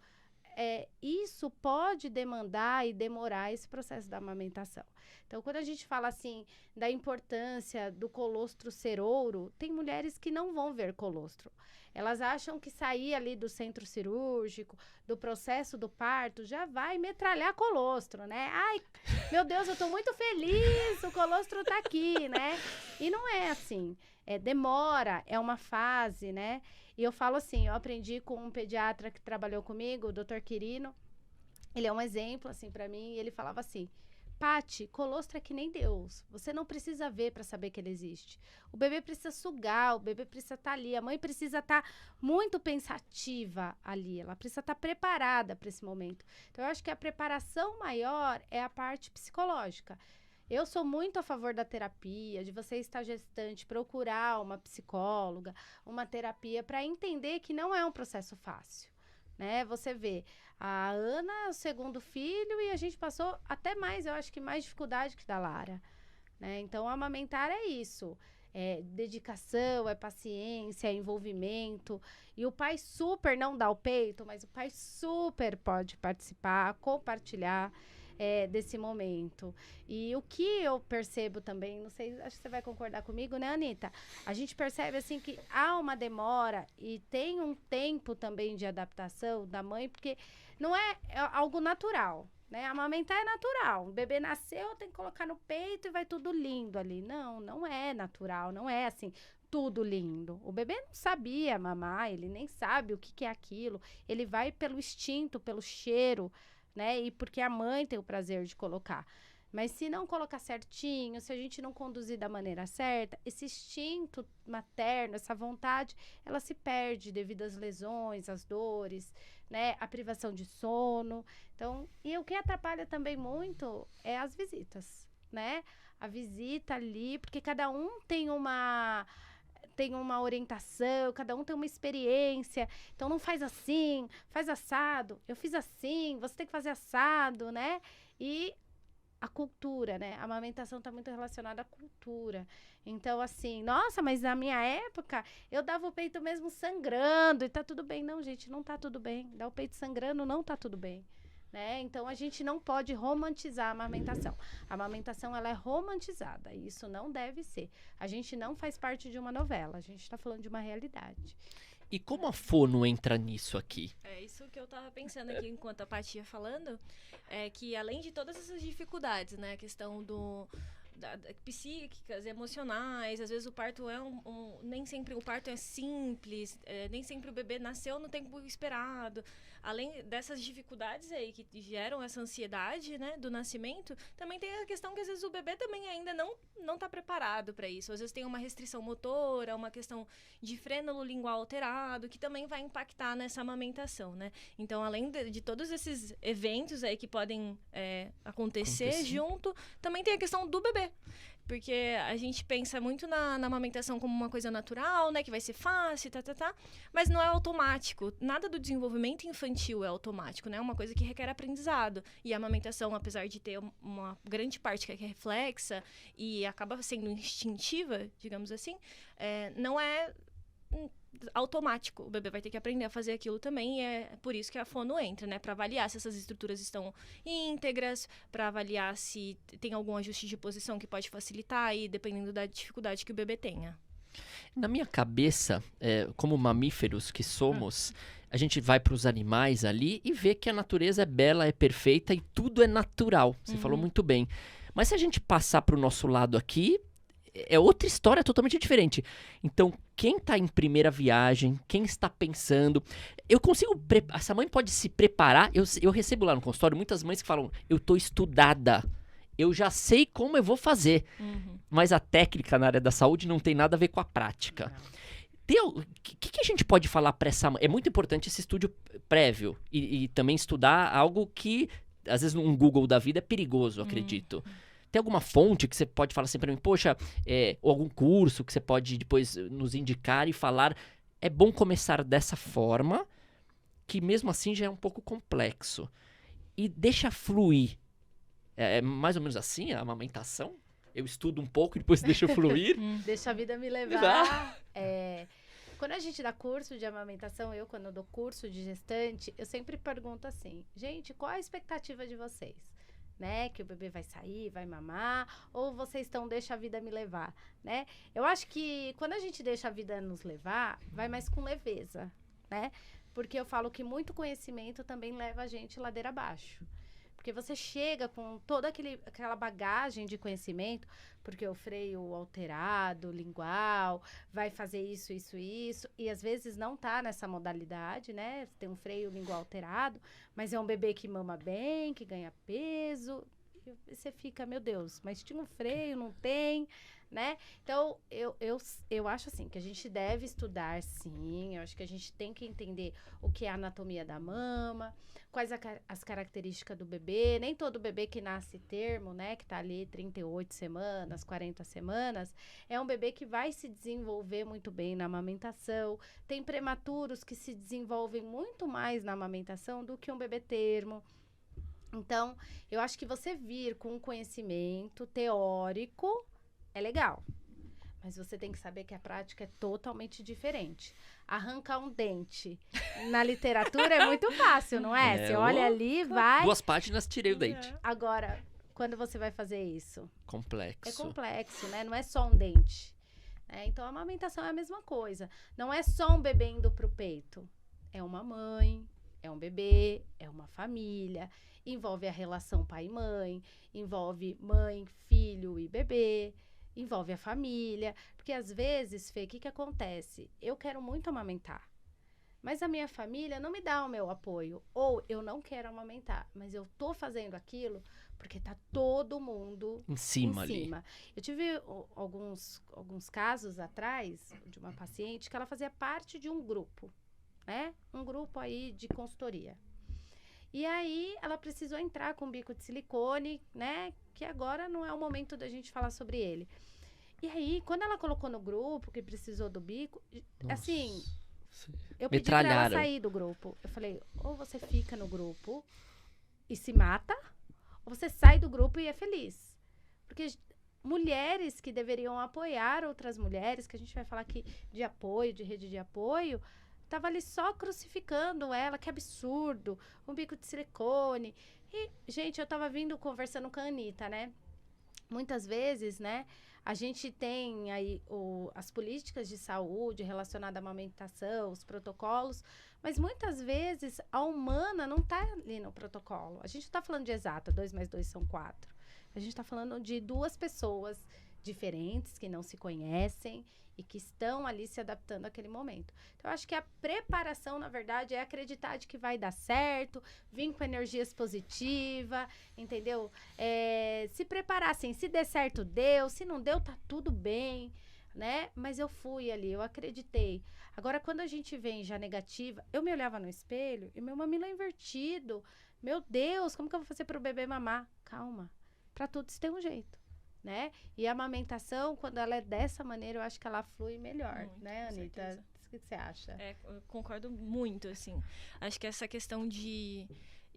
[SPEAKER 3] isso pode demandar e demorar esse processo da amamentação. Então, quando a gente fala assim da importância do colostro ser ouro, tem mulheres que não vão ver colostro. Elas acham que sair ali do centro cirúrgico, do processo do parto, já vai metralhar colostro, né? Ai, meu Deus, eu tô muito feliz, o colostro tá aqui, né? E não é assim. Demora, é uma fase, né? E eu falo assim, eu aprendi com um pediatra que trabalhou comigo, o Dr. Quirino. Ele é um exemplo, assim, pra mim. E ele falava assim, Pati, colostro é que nem Deus. Você não precisa ver para saber que ele existe. O bebê precisa sugar, o bebê precisa estar ali. A mãe precisa estar muito pensativa ali. Ela precisa estar preparada para esse momento. Então, eu acho que a preparação maior é a parte psicológica. Eu sou muito a favor da terapia, de você estar gestante, procurar uma psicóloga, uma terapia para entender que não é um processo fácil, né? Você vê, a Ana é o segundo filho e a gente passou até mais, eu acho que mais dificuldade que da Lara, né? Então, amamentar é isso, é dedicação, é paciência, é envolvimento. E o pai super não dá o peito, mas o pai super pode participar, compartilhar desse momento. E o que eu percebo também, não sei, acho que você vai concordar comigo, né, Anitta? A gente percebe, assim, que há uma demora e tem um tempo também de adaptação da mãe, porque não é algo natural, né? Amamentar é natural. O bebê nasceu, tem que colocar no peito e vai tudo lindo ali. Não, não é natural, não é assim, tudo lindo. O bebê não sabia mamar, ele nem sabe o que é aquilo. Ele vai pelo instinto, pelo cheiro, né? E porque a mãe tem o prazer de colocar. Mas se não colocar certinho, se a gente não conduzir da maneira certa, esse instinto materno, essa vontade, ela se perde devido às lesões, às dores, né? A privação de sono. Então, e o que atrapalha também muito é as visitas, né? A visita ali, porque cada um tem uma orientação, cada um tem uma experiência. Então, não faz assim, faz assado. Eu fiz assim, você tem que fazer assado, né? E a cultura, né? A amamentação está muito relacionada à cultura. Então, assim, nossa, mas na minha época, eu dava o peito mesmo sangrando e tá tudo bem. Não, gente, não tá tudo bem. Dar o peito sangrando não tá tudo bem. Né? Então, a gente não pode romantizar a amamentação. A amamentação, ela é romantizada. E isso não deve ser. A gente não faz parte de uma novela. A gente está falando de uma realidade.
[SPEAKER 1] E como a fono entra nisso aqui?
[SPEAKER 4] É isso que eu tava pensando aqui enquanto a Paty ia falando, é que além de todas essas dificuldades, né, a questão psíquicas, emocionais, às vezes o parto nem sempre o parto é simples, nem sempre o bebê nasceu no tempo esperado. Além dessas dificuldades aí que geram essa ansiedade, né, do nascimento, também tem a questão que às vezes o bebê também ainda não tá preparado para isso. Às vezes tem uma restrição motora, uma questão de frênulo lingual alterado, que também vai impactar nessa amamentação, né? Então, além de todos esses eventos aí que podem acontecer junto, também tem a questão do bebê. Porque a gente pensa muito na amamentação como uma coisa natural, né? Que vai ser fácil, mas não é automático. Nada do desenvolvimento infantil é automático, né? É uma coisa que requer aprendizado. E a amamentação, apesar de ter uma grande parte que é reflexa e acaba sendo instintiva, digamos assim, não é automático. O bebê vai ter que aprender a fazer aquilo também, e é por isso que a fono entra, né? Para avaliar se essas estruturas estão íntegras, para avaliar se tem algum ajuste de posição que pode facilitar aí, dependendo da dificuldade que o bebê tenha.
[SPEAKER 1] Na minha cabeça, como mamíferos que somos, a gente vai para os animais ali e vê que a natureza é bela, é perfeita e tudo é natural. Você falou muito bem. Mas se a gente passar para o nosso lado aqui, é outra história totalmente diferente. Então, quem está em primeira viagem, quem está pensando... Eu consigo... Essa mãe pode se preparar. Eu recebo lá no consultório muitas mães que falam, eu estou estudada. Eu já sei como eu vou fazer. Mas a técnica na área da saúde não tem nada a ver com a prática. O que a gente pode falar para essa mãe? É muito importante esse estudo prévio. E também estudar algo que, às vezes, num Google da vida é perigoso, acredito. Tem alguma fonte que você pode falar assim para mim? Poxa, ou algum curso que você pode depois nos indicar e falar... É bom começar dessa forma, que mesmo assim já é um pouco complexo. E deixa fluir. É mais ou menos assim a amamentação? Eu estudo um pouco e depois deixo fluir?
[SPEAKER 3] Deixa a vida me levar. Quando a gente dá curso de amamentação, quando eu dou curso de gestante, eu sempre pergunto assim, gente, qual a expectativa de vocês? Né? Que o bebê vai sair, vai mamar, ou vocês estão deixa a vida me levar, né? Eu acho que quando a gente deixa a vida nos levar, vai mais com leveza, né? Porque eu falo que muito conhecimento também leva a gente ladeira abaixo. Porque você chega com toda aquela bagagem de conhecimento, porque o freio alterado, lingual, vai fazer isso, e às vezes não tá nessa modalidade, né? Tem um freio lingual alterado, mas é um bebê que mama bem, que ganha peso, e você fica, meu Deus, mas tinha um freio, não tem, né? Então, eu acho assim, que a gente deve estudar, sim, eu acho que a gente tem que entender o que é a anatomia da mama, quais as características do bebê. Nem todo bebê que nasce termo, né, que tá ali 38 semanas, 40 semanas, é um bebê que vai se desenvolver muito bem na amamentação. Tem prematuros que se desenvolvem muito mais na amamentação do que um bebê termo. Então, eu acho que você vir com um conhecimento teórico é legal. Mas você tem que saber que a prática é totalmente diferente. Arrancar um dente na literatura é muito fácil, não é? Você olha ali, vai...
[SPEAKER 1] 2 páginas, tirei o dente.
[SPEAKER 3] Agora, quando você vai fazer isso?
[SPEAKER 1] Complexo.
[SPEAKER 3] É complexo, né? Não é só um dente. Então, a amamentação é a mesma coisa. Não é só um bebê indo pro peito. É uma mãe, é um bebê, é uma família. Envolve a relação pai e mãe, envolve mãe, filho e bebê. Envolve a família, porque às vezes, Fê, o que acontece? Eu quero muito amamentar, mas a minha família não me dá o meu apoio, ou eu não quero amamentar, mas eu tô fazendo aquilo porque tá todo mundo
[SPEAKER 1] em cima ali.
[SPEAKER 3] Eu tive alguns casos atrás de uma paciente que ela fazia parte de um grupo, né? Um grupo aí de consultoria. E aí, ela precisou entrar com bico de silicone, né? Que agora não é o momento da gente falar sobre ele. E aí, quando ela colocou no grupo, que precisou do bico,
[SPEAKER 1] Nossa.
[SPEAKER 3] Assim, eu pedi pra ela sair do grupo. Eu falei, ou você fica no grupo e se mata, ou você sai do grupo e é feliz. Porque mulheres que deveriam apoiar outras mulheres, que a gente vai falar aqui de apoio, de rede de apoio... Tava ali só crucificando ela, que absurdo, um bico de silicone. E, gente, eu tava conversando com a Anitta, né? Muitas vezes, né, a gente tem aí as políticas de saúde relacionadas à amamentação, os protocolos, mas muitas vezes a humana não tá ali no protocolo. A gente não tá falando de exata, 2 mais 2 são 4. A gente tá falando de 2 pessoas diferentes, que não se conhecem e que estão ali se adaptando àquele momento. Então, eu acho que a preparação, na verdade, é acreditar de que vai dar certo, vir com energias positivas, entendeu? Se preparar, assim, se der certo, deu, se não deu, tá tudo bem, né? Mas eu fui ali, eu acreditei. Agora, quando a gente vem já negativa, eu me olhava no espelho e meu mamilo é invertido. Meu Deus, como que eu vou fazer para o bebê mamar? Calma, para tudo isso tem um jeito. Né? E a amamentação, quando ela é dessa maneira, eu acho que ela flui melhor, muito, né, Anitta? O que você acha?
[SPEAKER 4] Eu concordo muito, assim. Acho que essa questão de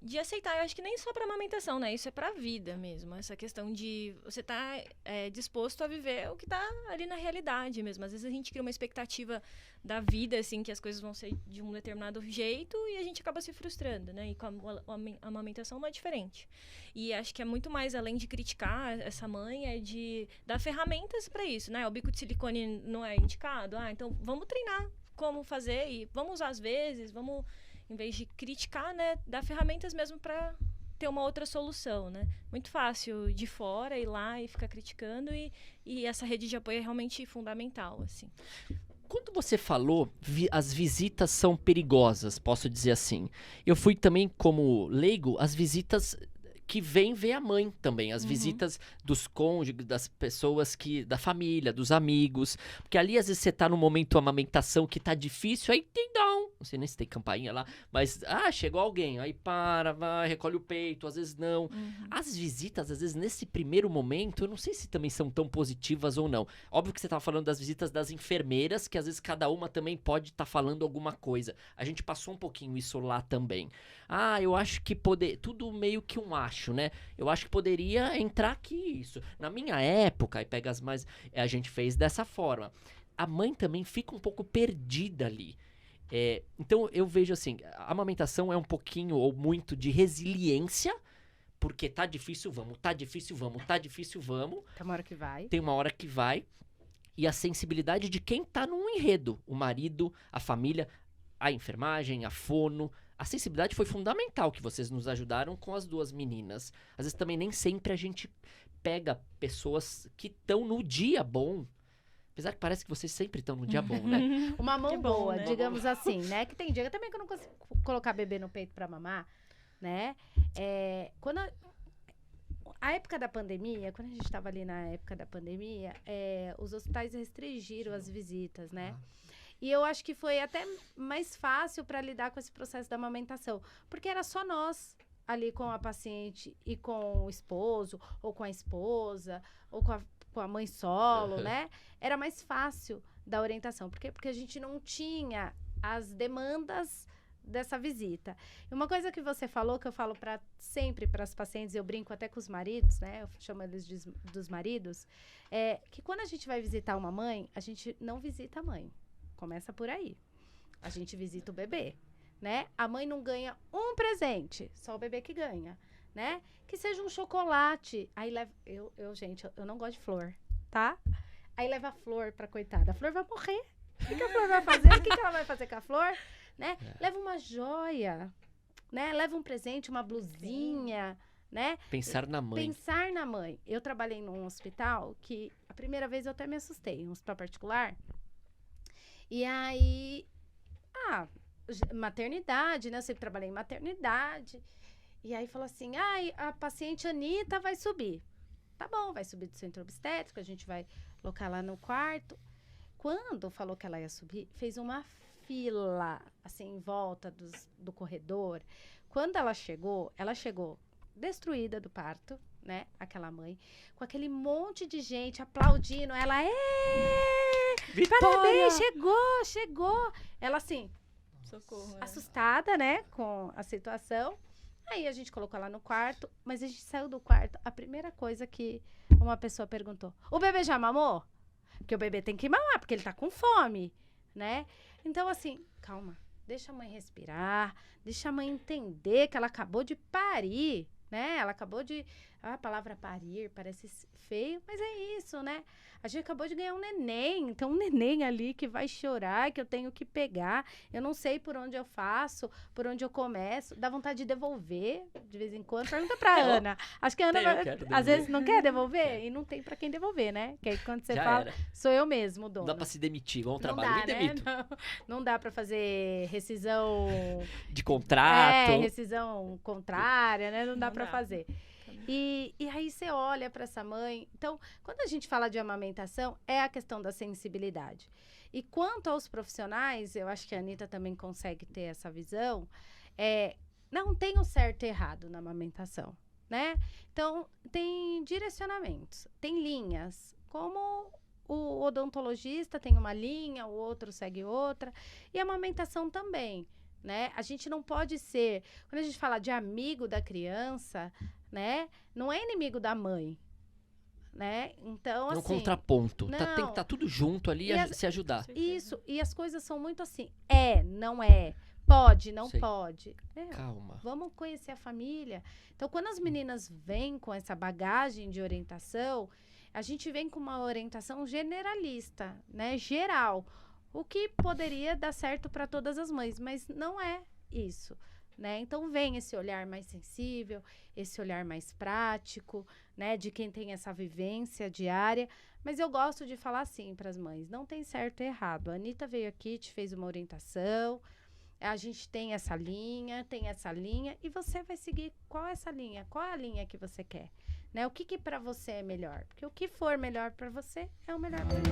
[SPEAKER 4] de aceitar. Eu acho que nem só para amamentação, né? Isso é para a vida mesmo. Essa questão de você estar disposto a viver o que está ali na realidade mesmo. Às vezes a gente cria uma expectativa da vida, assim, que as coisas vão ser de um determinado jeito e a gente acaba se frustrando, né? E com a amamentação não é diferente. E acho que é muito mais, além de criticar essa mãe, é de dar ferramentas para isso, né? O bico de silicone não é indicado? Então vamos treinar como fazer e vamos usar às vezes, vamos... Em vez de criticar, né, dar ferramentas mesmo para ter uma outra solução, né? Muito fácil de fora ir lá e ficar criticando e essa rede de apoio é realmente fundamental, assim.
[SPEAKER 1] Quando você falou, as visitas são perigosas, posso dizer assim. Eu fui também, como leigo, as visitas que vêm ver a mãe também. As visitas dos cônjuges, das pessoas da família, dos amigos. Porque ali, às vezes, você tá num momento, amamentação que tá difícil, aí tem não. Não sei nem se tem campainha lá, mas, chegou alguém, aí vai, recolhe o peito, às vezes não. As visitas, às vezes, nesse primeiro momento, eu não sei se também são tão positivas ou não. Óbvio que você tava falando das visitas das enfermeiras, que às vezes cada uma também pode estar falando alguma coisa. A gente passou um pouquinho isso lá também. Eu acho que tudo meio que um acho, né? Eu acho que poderia entrar aqui isso. Na minha época, e pega as mais, a gente fez dessa forma. A mãe também fica um pouco perdida ali. Então eu vejo assim, a amamentação é um pouquinho ou muito de resiliência, porque tá difícil, vamos, tá difícil, vamos, tá difícil, vamos.
[SPEAKER 3] Tem uma hora que vai.
[SPEAKER 1] Tem uma hora que vai. E a sensibilidade de quem tá num enredo. O marido, a família, a enfermagem, a fono. A sensibilidade foi fundamental que vocês nos ajudaram com as duas meninas. Às vezes também nem sempre a gente pega pessoas que estão no dia bom. Apesar que parece que vocês sempre estão no dia bom, né?
[SPEAKER 3] Uma mão
[SPEAKER 4] bom,
[SPEAKER 3] boa,
[SPEAKER 4] né?
[SPEAKER 3] digamos assim, né? Que tem dia também que eu não consigo colocar bebê no peito pra mamar, né? Quando a época da pandemia, quando a gente estava ali na época da pandemia, os hospitais restringiram as visitas, né? E eu acho que foi até mais fácil para lidar com esse processo da amamentação, porque era só nós ali com a paciente e com o esposo, ou com a esposa, ou com a mãe solo, né? Era mais fácil da orientação. Por quê? Porque a gente não tinha as demandas dessa visita. E uma coisa que você falou, que eu falo sempre para as pacientes, eu brinco até com os maridos, né? Eu chamo eles dos maridos, que quando a gente vai visitar uma mãe, a gente não visita a mãe. Começa por aí. A gente visita o bebê, né? A mãe não ganha um presente, só o bebê que ganha, né? Que seja um chocolate. Aí leva... Gente, eu não gosto de flor, tá? Aí leva a flor pra coitada. A flor vai morrer. O que a flor vai fazer? O que ela vai fazer com a flor? Né? Leva uma joia, né? Leva um presente, uma blusinha, né?
[SPEAKER 1] Pensar na mãe.
[SPEAKER 3] Pensar na mãe. Eu trabalhei num hospital que, a primeira vez eu até me assustei, um hospital particular. E aí, maternidade, né? Eu sempre trabalhei em maternidade. E aí falou assim, a paciente Anitta vai subir. Tá bom, vai subir do centro obstétrico, a gente vai colocar lá no quarto. Quando falou que ela ia subir, fez uma fila, assim, em volta do corredor. Quando ela chegou destruída do parto, né? Aquela mãe, com aquele monte de gente aplaudindo. Ela, parabéns, chegou. Ela, assim,
[SPEAKER 4] Socorro,
[SPEAKER 3] assustada, né? Com a situação. Aí a gente colocou ela no quarto, mas a gente saiu do quarto. A primeira coisa que uma pessoa perguntou: o bebê já mamou? Porque o bebê tem que mamar, porque ele tá com fome, né? Então, assim, calma. Deixa a mãe respirar, deixa a mãe entender que ela acabou de parir, né? Ela acabou de... A palavra parir parece feio, mas é isso, né? A gente acabou de ganhar um neném, então um neném ali que vai chorar, que eu tenho que pegar. Eu não sei por onde eu faço, por onde eu começo. Dá vontade de devolver de vez em quando. Pergunta pra Ana. Acho que a Ana, às vezes, não quer devolver e não tem pra quem devolver, né? Que aí quando você
[SPEAKER 1] Já
[SPEAKER 3] fala,
[SPEAKER 1] era.
[SPEAKER 3] sou eu mesmo, o dono.
[SPEAKER 1] Não dá pra se demitir, vamos
[SPEAKER 3] Não
[SPEAKER 1] trabalhar.
[SPEAKER 3] dá, né? Não dá pra fazer rescisão...
[SPEAKER 1] De contrato.
[SPEAKER 3] Rescisão contrária, né? Não dá pra fazer. E aí você olha para essa mãe. Então, quando a gente fala de amamentação, é a questão da sensibilidade. E quanto aos profissionais, eu acho que a Anitta também consegue ter essa visão, não tem o certo e errado na amamentação, né? Então, tem direcionamentos, tem linhas, como o odontologista tem uma linha, o outro segue outra, e a amamentação também, né? A gente não pode ser... Quando a gente fala de amigo da criança, né? Não é inimigo da mãe, né? Então, assim...
[SPEAKER 1] Um contraponto. Tem que
[SPEAKER 3] não.
[SPEAKER 1] estar tudo junto ali
[SPEAKER 3] E
[SPEAKER 1] e se ajudar.
[SPEAKER 3] Isso, e as coisas são muito assim. Não é. Pode, não
[SPEAKER 1] Sei.
[SPEAKER 3] pode.
[SPEAKER 1] Calma.
[SPEAKER 3] Vamos conhecer a família. Então, quando as meninas vêm com essa bagagem de orientação, a gente vem com uma orientação generalista, né? Geral. O que poderia dar certo para todas as mães, mas não é isso, né? Então, vem esse olhar mais sensível, esse olhar mais prático, né? De quem tem essa vivência diária. Mas eu gosto de falar assim para as mães, não tem certo e errado. A Anitta veio aqui, te fez uma orientação, a gente tem essa linha, e você vai seguir qual é essa linha, qual é a linha que você quer, né? O que para você é melhor? Porque o que for melhor para você é o melhor para mim.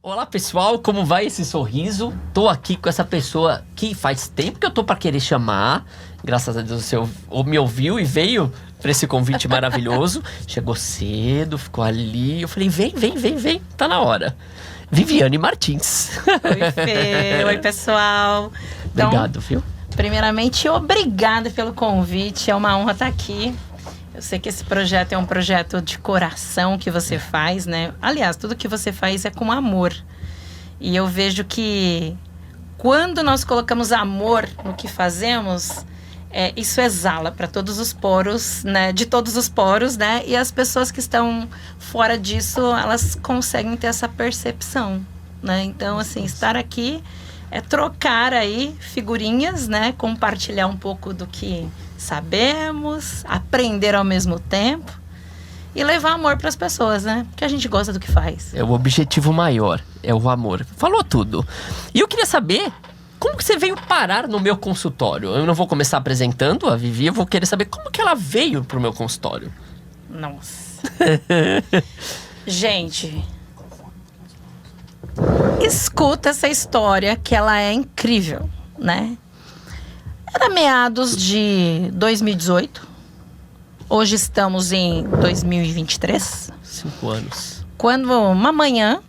[SPEAKER 1] Olá, pessoal, como vai esse sorriso? Tô aqui com essa pessoa que faz tempo que eu tô pra querer chamar. Graças a Deus você me ouviu e veio pra esse convite maravilhoso. Chegou cedo, ficou ali. Eu falei, vem, tá na hora. Viviane Martins.
[SPEAKER 5] Oi, Fê. Oi, pessoal. Então,
[SPEAKER 1] Obrigado, viu?
[SPEAKER 5] Primeiramente, obrigada pelo convite. É uma honra estar aqui. Eu sei que esse projeto é um projeto de coração que você faz, né? Aliás, tudo que você faz é com amor. E eu vejo que quando nós colocamos amor no que fazemos, isso exala para todos os poros, né? De todos os poros, né? E as pessoas que estão fora disso, elas conseguem ter essa percepção, né? Então, assim, estar aqui é trocar aí figurinhas, né? Compartilhar um pouco do que sabemos, aprender ao mesmo tempo e levar amor para as pessoas, né? Porque a gente gosta do que faz.
[SPEAKER 1] É o objetivo maior, é o amor. Falou tudo. E eu queria saber, como que você veio parar no meu consultório? Eu não vou começar apresentando a Vivi, eu vou querer saber como que ela veio pro meu consultório.
[SPEAKER 5] Nossa. Gente, escuta essa história que ela é incrível, né? Era meados de 2018. Hoje estamos em 2023.
[SPEAKER 1] 5 anos.
[SPEAKER 5] Quando uma manhã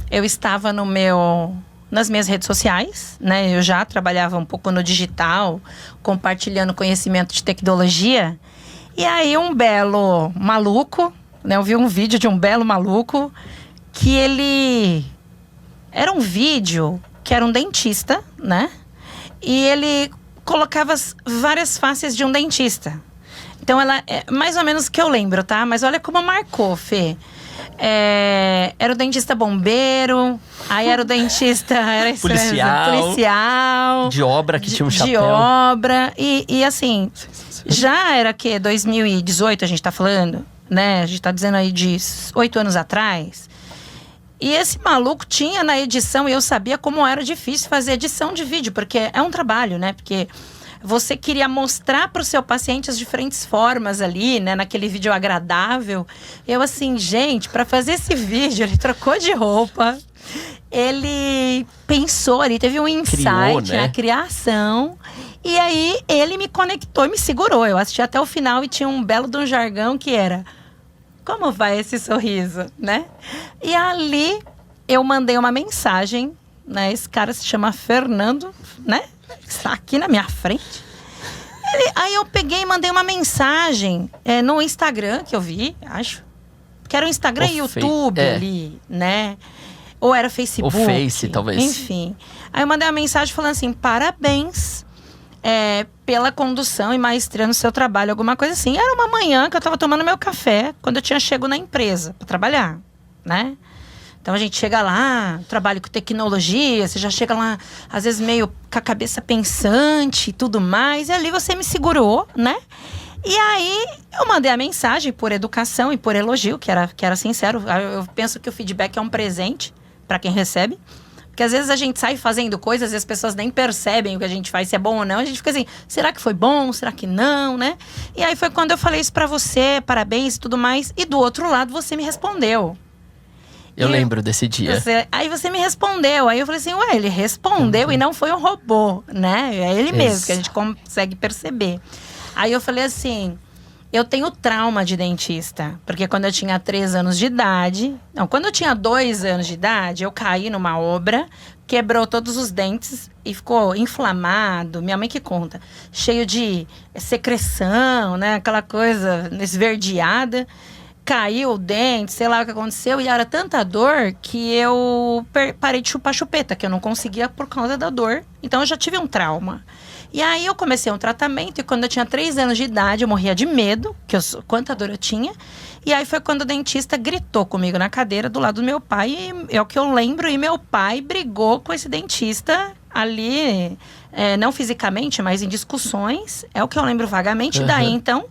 [SPEAKER 5] eu estava nas minhas redes sociais, né? Eu já trabalhava um pouco no digital, compartilhando conhecimento de tecnologia. E aí um belo maluco, né? Eu vi um vídeo de um belo maluco que ele... Era um vídeo que era um dentista, né? E ele colocava várias faces de um dentista. Então, ela é mais ou menos o que eu lembro, tá? Mas olha como marcou, Fê. Era o dentista bombeiro, aí era o dentista... Era policial.
[SPEAKER 1] De obra, que tinha um chapéu.
[SPEAKER 5] De obra. E assim, já era que 2018 a gente tá falando, né? A gente tá dizendo aí de 8 anos atrás. E esse maluco tinha na edição, e eu sabia como era difícil fazer edição de vídeo, porque é um trabalho, né? Porque você queria mostrar para o seu paciente as diferentes formas ali, né? Naquele vídeo agradável. Eu assim, gente, para fazer esse vídeo, ele trocou de roupa. Ele pensou, ele teve um insight,
[SPEAKER 1] né?
[SPEAKER 5] Na criação. E aí, ele me conectou e me segurou. Eu assisti até o final e tinha um belo de um jargão que era... Como vai esse sorriso, né? E ali, eu mandei uma mensagem, né? Esse cara se chama Fernando, né? Está aqui na minha frente. Aí eu peguei e mandei uma mensagem no Instagram, que eu vi, acho. Que era o Instagram e YouTube ali, né? Ou era Facebook.
[SPEAKER 1] O Face, talvez.
[SPEAKER 5] Enfim. Aí eu mandei uma mensagem falando assim, parabéns pela condução e maestria no seu trabalho, alguma coisa assim. Era uma manhã que eu tava tomando meu café, quando eu tinha chego na empresa para trabalhar, né? Então a gente chega lá, trabalho com tecnologia, você já chega lá, às vezes meio com a cabeça pensante e tudo mais, e ali você me segurou, né? E aí eu mandei a mensagem por educação e por elogio, que era sincero. Eu penso que o feedback é um presente para quem recebe. Porque às vezes a gente sai fazendo coisas e as pessoas nem percebem o que a gente faz, se é bom ou não. A gente fica assim, será que foi bom? Será que não, né? E aí foi quando eu falei isso pra você, parabéns e tudo mais. E do outro lado você me respondeu.
[SPEAKER 1] Eu lembro desse dia.
[SPEAKER 5] Aí você me respondeu. Aí eu falei assim, ué, ele respondeu e não foi um robô, né? É ele mesmo, que a gente consegue perceber. Aí eu falei assim... Eu tenho trauma de dentista, porque quando eu tinha 3 anos de idade... Não, quando eu tinha 2 anos de idade, eu caí numa obra, quebrou todos os dentes e ficou inflamado, minha mãe que conta, cheio de secreção, né? Aquela coisa esverdeada. Caiu o dente, sei lá o que aconteceu, e era tanta dor que eu parei de chupar chupeta, que eu não conseguia por causa da dor. Então eu já tive um trauma. E aí eu comecei um tratamento, e quando eu tinha 3 anos de idade, eu morria de medo, quanta dor eu tinha. E aí foi quando o dentista gritou comigo na cadeira do lado do meu pai, e é o que eu lembro, e meu pai brigou com esse dentista ali, não fisicamente, mas em discussões, é o que eu lembro vagamente. Daí então,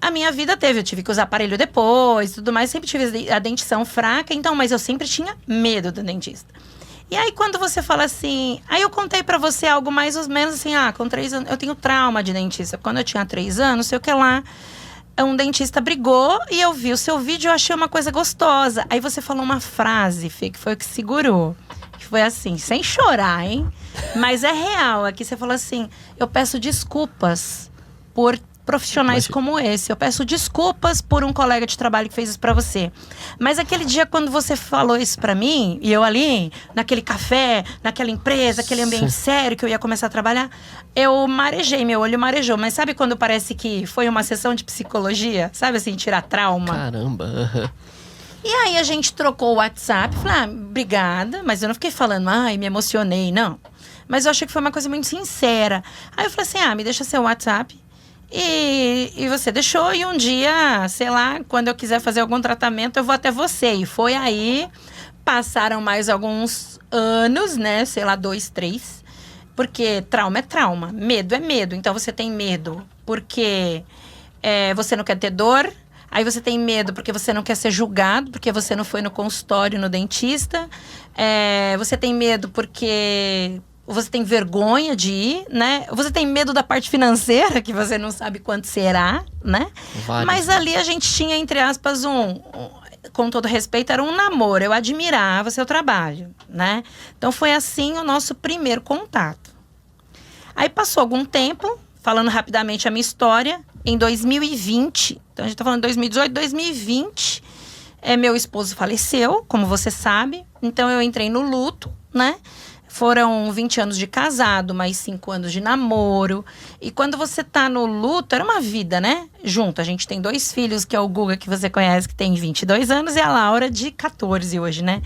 [SPEAKER 5] a minha vida eu tive que usar aparelho depois, tudo mais, sempre tive a dentição fraca, então, mas eu sempre tinha medo do dentista. E aí, quando você fala assim... Aí eu contei pra você algo mais ou menos assim... com 3 anos... Eu tenho trauma de dentista. Quando eu tinha 3 anos, sei o que lá... Um dentista brigou e eu vi o seu vídeo e eu achei uma coisa gostosa. Aí você falou uma frase, Fê, que foi o que segurou. Que foi assim, sem chorar, hein? Mas é real. Aqui você falou assim... Eu peço desculpas por profissionais como esse. Eu peço desculpas por um colega de trabalho que fez isso pra você. Mas aquele dia quando você falou isso pra mim, e eu ali, naquele café, naquela empresa, aquele ambiente sério que eu ia começar a trabalhar, eu marejei, meu olho marejou. Mas sabe quando parece que foi uma sessão de psicologia? Sabe assim, tirar trauma?
[SPEAKER 1] Caramba.
[SPEAKER 5] E aí a gente trocou o WhatsApp, falei, obrigada, mas eu não fiquei falando, me emocionei, não. Mas eu achei que foi uma coisa muito sincera. Aí eu falei assim, me deixa seu WhatsApp. E você deixou, e um dia, sei lá, quando eu quiser fazer algum tratamento, eu vou até você. E foi aí, passaram mais alguns anos, né? Sei lá, 2, 3. Porque trauma é trauma, medo é medo. Então você tem medo porque você não quer ter dor. Aí você tem medo porque você não quer ser julgado, porque você não foi no consultório, no dentista. Você tem medo porque... Você tem vergonha de ir, né? Você tem medo da parte financeira, que você não sabe quanto será, né? Mas ali a gente tinha, entre aspas, com todo respeito, era um namoro. Eu admirava seu trabalho, né? Então foi assim o nosso primeiro contato. Aí passou algum tempo, falando rapidamente a minha história, em 2020, então a gente tá falando de 2018, 2020, meu esposo faleceu, como você sabe. Então eu entrei no luto, né? Foram 20 anos de casado, mais 5 anos de namoro. E quando você tá no luto, era uma vida, né? Junto. A gente tem 2 filhos, que é o Guga, que você conhece, que tem 22 anos, e a Laura, de 14 hoje, né?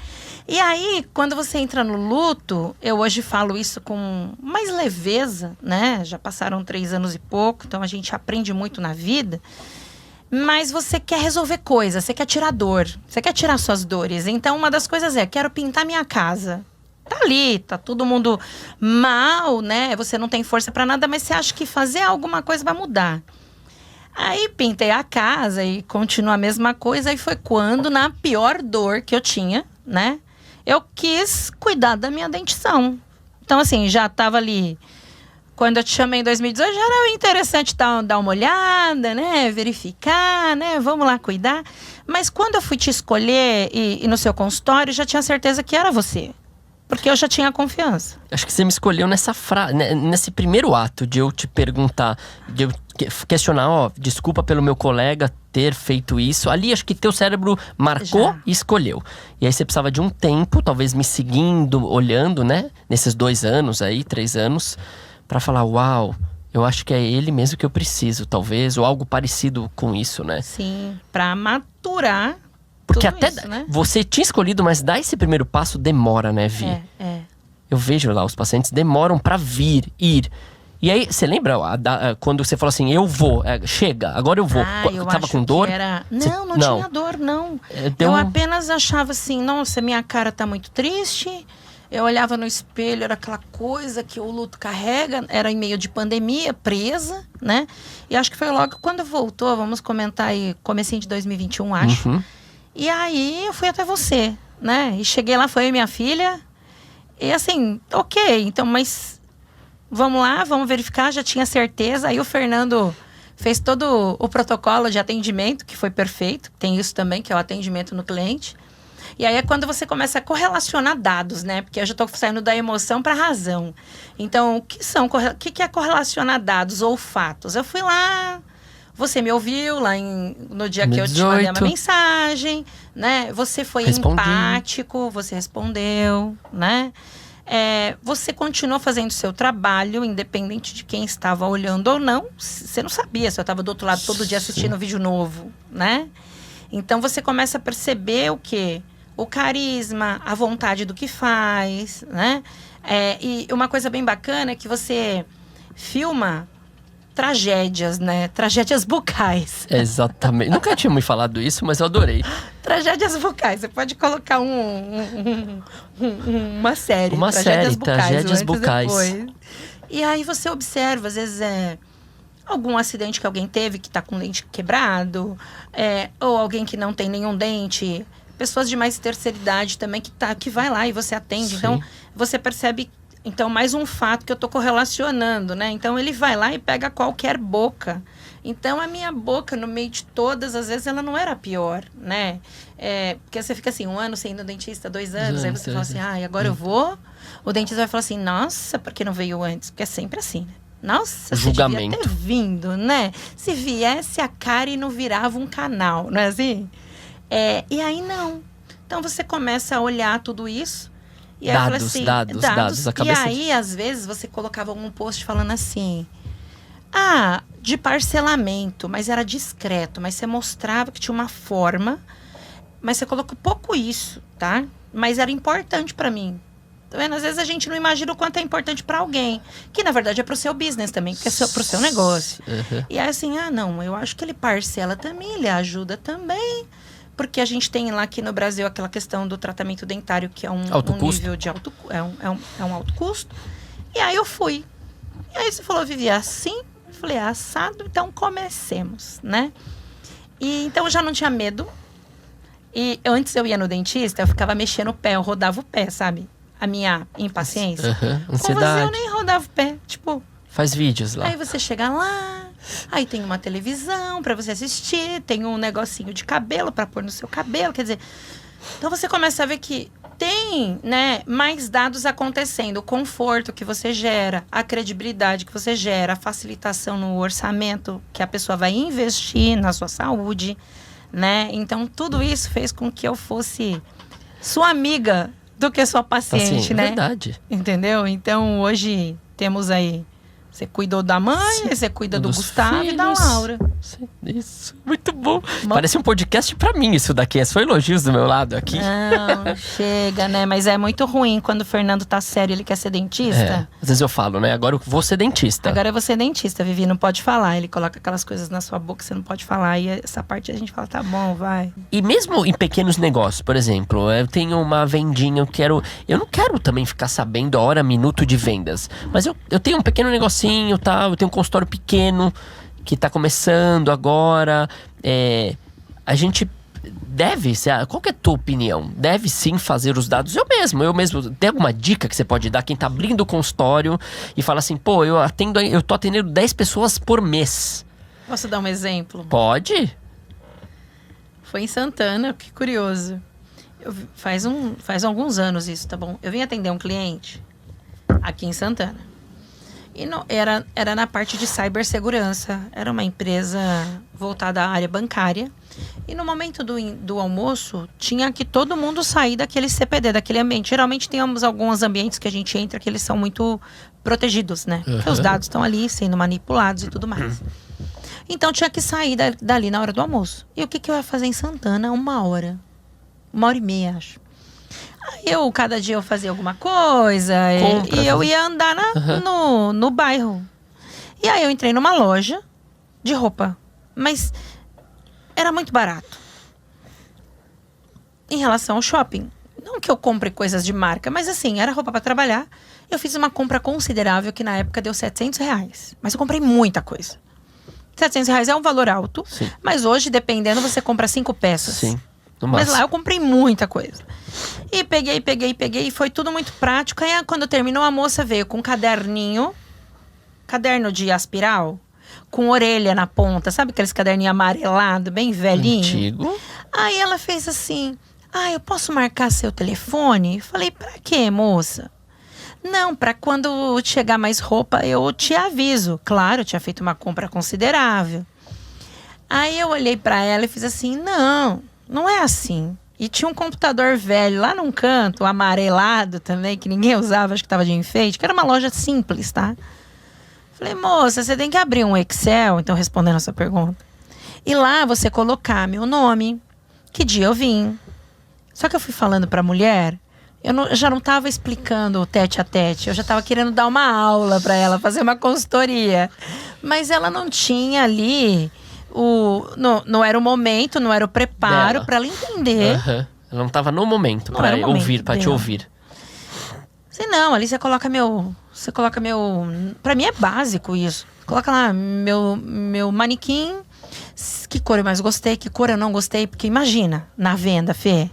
[SPEAKER 5] E aí, quando você entra no luto, eu hoje falo isso com mais leveza, né? Já passaram 3 anos e pouco, então a gente aprende muito na vida. Mas você quer resolver coisas, você quer tirar dor, você quer tirar suas dores. Então, uma das coisas quero pintar minha casa. Tá ali, tá todo mundo mal, né? Você não tem força pra nada, mas você acha que fazer alguma coisa vai mudar. Aí pintei a casa e continua a mesma coisa. E foi quando, na pior dor que eu tinha, né? Eu quis cuidar da minha dentição. Então, assim, já tava ali... Quando eu te chamei em 2018, já era interessante dar uma olhada, né? Verificar, né? Vamos lá cuidar. Mas quando eu fui te escolher e no seu consultório, já tinha certeza que era você. Porque eu já tinha confiança.
[SPEAKER 1] Acho que você me escolheu nessa frase, nesse primeiro ato de eu te perguntar, de eu questionar, desculpa pelo meu colega ter feito isso. Ali acho que teu cérebro marcou
[SPEAKER 5] Já.
[SPEAKER 1] E escolheu. E aí você precisava de um tempo, talvez me seguindo, olhando, né? Nesses 2 anos aí, 3 anos, pra falar, uau, eu acho que é ele mesmo que eu preciso, talvez, ou algo parecido com isso, né?
[SPEAKER 5] Sim, pra maturar.
[SPEAKER 1] Porque
[SPEAKER 5] tudo
[SPEAKER 1] até
[SPEAKER 5] isso, né?
[SPEAKER 1] você tinha escolhido, mas dar esse primeiro passo demora, né, Vi? Eu vejo lá, os pacientes demoram pra ir. E aí, você lembra quando você falou assim, eu vou, chega, agora eu vou.
[SPEAKER 5] Eu
[SPEAKER 1] Tava
[SPEAKER 5] acho
[SPEAKER 1] com dor?
[SPEAKER 5] que era...
[SPEAKER 1] Você-
[SPEAKER 5] Não tinha dor, não.
[SPEAKER 1] Deu
[SPEAKER 5] Eu
[SPEAKER 1] um-
[SPEAKER 5] apenas achava assim, nossa, minha cara tá muito triste. Eu olhava no espelho, era aquela coisa que o luto carrega. Era em meio de pandemia, presa, né? E acho que foi logo quando voltou, vamos comentar aí, comecinho de 2021, acho.
[SPEAKER 1] Uhum.
[SPEAKER 5] E aí eu fui até você, né? E cheguei lá, foi eu e minha filha. E assim, ok, então, mas vamos lá, vamos verificar, já tinha certeza. Aí o Fernando fez todo o protocolo de atendimento, que foi perfeito. Tem isso também, que é o atendimento no cliente. E aí é quando você começa a correlacionar dados, né? Porque eu já estou saindo da emoção para a razão. Então, o que é correlacionar dados ou fatos? Eu fui lá, Você me ouviu lá no dia que eu te
[SPEAKER 1] 2018.
[SPEAKER 5] mandei uma mensagem, né? Você foi
[SPEAKER 1] Respondi.
[SPEAKER 5] empático, você respondeu, né? Você continuou fazendo o seu trabalho, independente de quem estava olhando ou não. Você não sabia se eu estava do outro lado todo dia assistindo um vídeo novo, né? Então você começa a perceber o quê? O carisma, a vontade do que faz, né? E uma coisa bem bacana é que você filma tragédias, né? Tragédias bucais.
[SPEAKER 1] Exatamente. Nunca tinha me falado isso, mas eu adorei.
[SPEAKER 5] Tragédias bucais. Você pode colocar uma série.
[SPEAKER 1] Uma série, Tragédias
[SPEAKER 5] o antes e
[SPEAKER 1] Bucais.
[SPEAKER 5] depois. E aí você observa, às vezes algum acidente que alguém teve que está com o dente quebrado, ou alguém que não tem nenhum dente, pessoas de mais terceira idade também que vai lá e você atende.
[SPEAKER 1] Sim.
[SPEAKER 5] Então, você percebe. Então, mais um fato que eu tô correlacionando, né? Então, ele vai lá e pega qualquer boca. Então, a minha boca, no meio de todas, às vezes, ela não era a pior, né? Porque você fica assim, 1 ano sem ir no dentista, 2 anos, aí você fala assim, agora eu vou. O dentista vai falar assim, nossa, por que não veio antes? Porque é sempre assim, né? Nossa,
[SPEAKER 1] Julgamento.
[SPEAKER 5] você devia ter vindo, né? Se viesse a cara e não virava um canal, não é assim? E aí, não. Então, você começa a olhar tudo isso. E aí
[SPEAKER 1] Dados,
[SPEAKER 5] eu falei assim,
[SPEAKER 1] dados. A cabeça
[SPEAKER 5] e aí, às vezes, você colocava algum post falando assim, de parcelamento, mas era discreto, mas você mostrava que tinha uma forma, mas você colocou pouco isso, tá? Mas era importante pra mim. Tá vendo? Às vezes a gente não imagina o quanto é importante pra alguém, que na verdade é pro seu business também, porque é pro seu negócio.
[SPEAKER 1] Uhum.
[SPEAKER 5] E aí assim, não, eu acho que ele parcela também, ele ajuda também. Porque a gente tem lá aqui no Brasil aquela questão do tratamento dentário, que é um nível de alto alto custo. E aí eu fui. E aí você falou, Vivi, assim? Eu falei, assado, então comecemos, né? E então eu já não tinha medo. E antes eu ia no dentista, eu ficava mexendo o pé, eu rodava o pé, sabe? A minha impaciência.
[SPEAKER 1] Uhum.
[SPEAKER 5] Com você
[SPEAKER 1] Ansiedade.
[SPEAKER 5] eu nem rodava o pé, tipo...
[SPEAKER 1] Faz vídeos lá.
[SPEAKER 5] Aí você chega lá, aí tem uma televisão pra você assistir, tem um negocinho de cabelo pra pôr no seu cabelo, quer dizer... Então você começa a ver que tem, né, mais dados acontecendo, o conforto que você gera, a credibilidade que você gera, a facilitação no orçamento que a pessoa vai investir na sua saúde, né? Então tudo isso fez com que eu fosse sua amiga do que sua paciente, né?
[SPEAKER 1] Verdade.
[SPEAKER 5] Entendeu? Então hoje temos aí... Você cuidou da mãe, você cuida do Gustavo
[SPEAKER 1] filhos.
[SPEAKER 5] e da Laura.
[SPEAKER 1] Isso, muito bom. Parece um podcast pra mim isso daqui. É só elogios do meu lado aqui.
[SPEAKER 5] Não, chega, né? Mas é muito ruim quando o Fernando tá sério, ele quer ser dentista.
[SPEAKER 1] Às vezes eu falo, né? Agora eu vou ser dentista.
[SPEAKER 5] Agora você é dentista, Vivi, não pode falar. Ele coloca aquelas coisas na sua boca que você não pode falar. E essa parte a gente fala, tá bom, vai.
[SPEAKER 1] E mesmo em pequenos negócios, por exemplo, eu tenho uma vendinha, eu não quero também ficar sabendo a hora, minuto de vendas. Mas eu tenho um pequeno negocinho, tá? Eu tenho um consultório pequeno que tá começando agora. A gente deve, qual que é a tua opinião? Deve sim fazer os dados eu mesmo. Tem alguma dica que você pode dar? Quem tá abrindo o consultório e fala assim, pô, eu tô atendendo 10 pessoas por mês.
[SPEAKER 5] Posso dar um exemplo?
[SPEAKER 1] Pode?
[SPEAKER 5] Foi em Santana, que curioso. Faz alguns anos isso, tá bom? Eu vim atender um cliente aqui em Santana. E era na parte de cibersegurança. Era uma empresa voltada à área bancária. E no momento do almoço, tinha que todo mundo sair daquele CPD, daquele ambiente. Geralmente temos alguns ambientes que a gente entra que eles são muito protegidos, né? Porque os dados estão ali sendo manipulados e tudo mais. Então tinha que sair dali na hora do almoço. E o que eu ia fazer em Santana? 1 hora. 1h30, acho. Aí cada dia eu fazia alguma coisa e eu ia andar no bairro. E aí eu entrei numa loja de roupa. Mas era muito barato. Em relação ao shopping. Não que eu compre coisas de marca, mas assim, era roupa pra trabalhar. Eu fiz uma compra considerável que na época deu R$700. Mas eu comprei muita coisa. R$700 é um valor alto.
[SPEAKER 1] Sim.
[SPEAKER 5] Mas hoje, dependendo, você compra 5 peças.
[SPEAKER 1] Sim.
[SPEAKER 5] Mas lá eu comprei muita coisa. E peguei. E foi tudo muito prático. Aí quando terminou, a moça veio com um caderno de aspiral, com orelha na ponta. Sabe aqueles caderninhos amarelado, bem velhinho?
[SPEAKER 1] Antigo.
[SPEAKER 5] Aí ela fez assim, eu posso marcar seu telefone? Falei, pra quê, moça? Não, pra quando chegar mais roupa, eu te aviso. Claro, eu tinha feito uma compra considerável. Aí eu olhei pra ela e fiz assim, não é assim. E tinha um computador velho lá num canto, amarelado também, que ninguém usava, acho que tava de enfeite, que era uma loja simples, tá? Falei, moça, você tem que abrir um Excel, então respondendo a sua pergunta. E lá você colocar meu nome, que dia eu vim. Só que eu fui falando pra mulher, eu já não tava explicando tete a tete, eu já tava querendo dar uma aula pra ela, fazer uma consultoria. Mas ela não tinha ali, não era o momento, não era o preparo pra ela entender.
[SPEAKER 1] Ela não tava no momento
[SPEAKER 5] Não
[SPEAKER 1] pra
[SPEAKER 5] era o momento
[SPEAKER 1] ouvir, pra te
[SPEAKER 5] dela.
[SPEAKER 1] ouvir.
[SPEAKER 5] Se não, ali você coloca meu... Pra mim é básico isso. Coloca lá meu manequim. Que cor eu mais gostei, que cor eu não gostei. Porque imagina, na venda, Fê.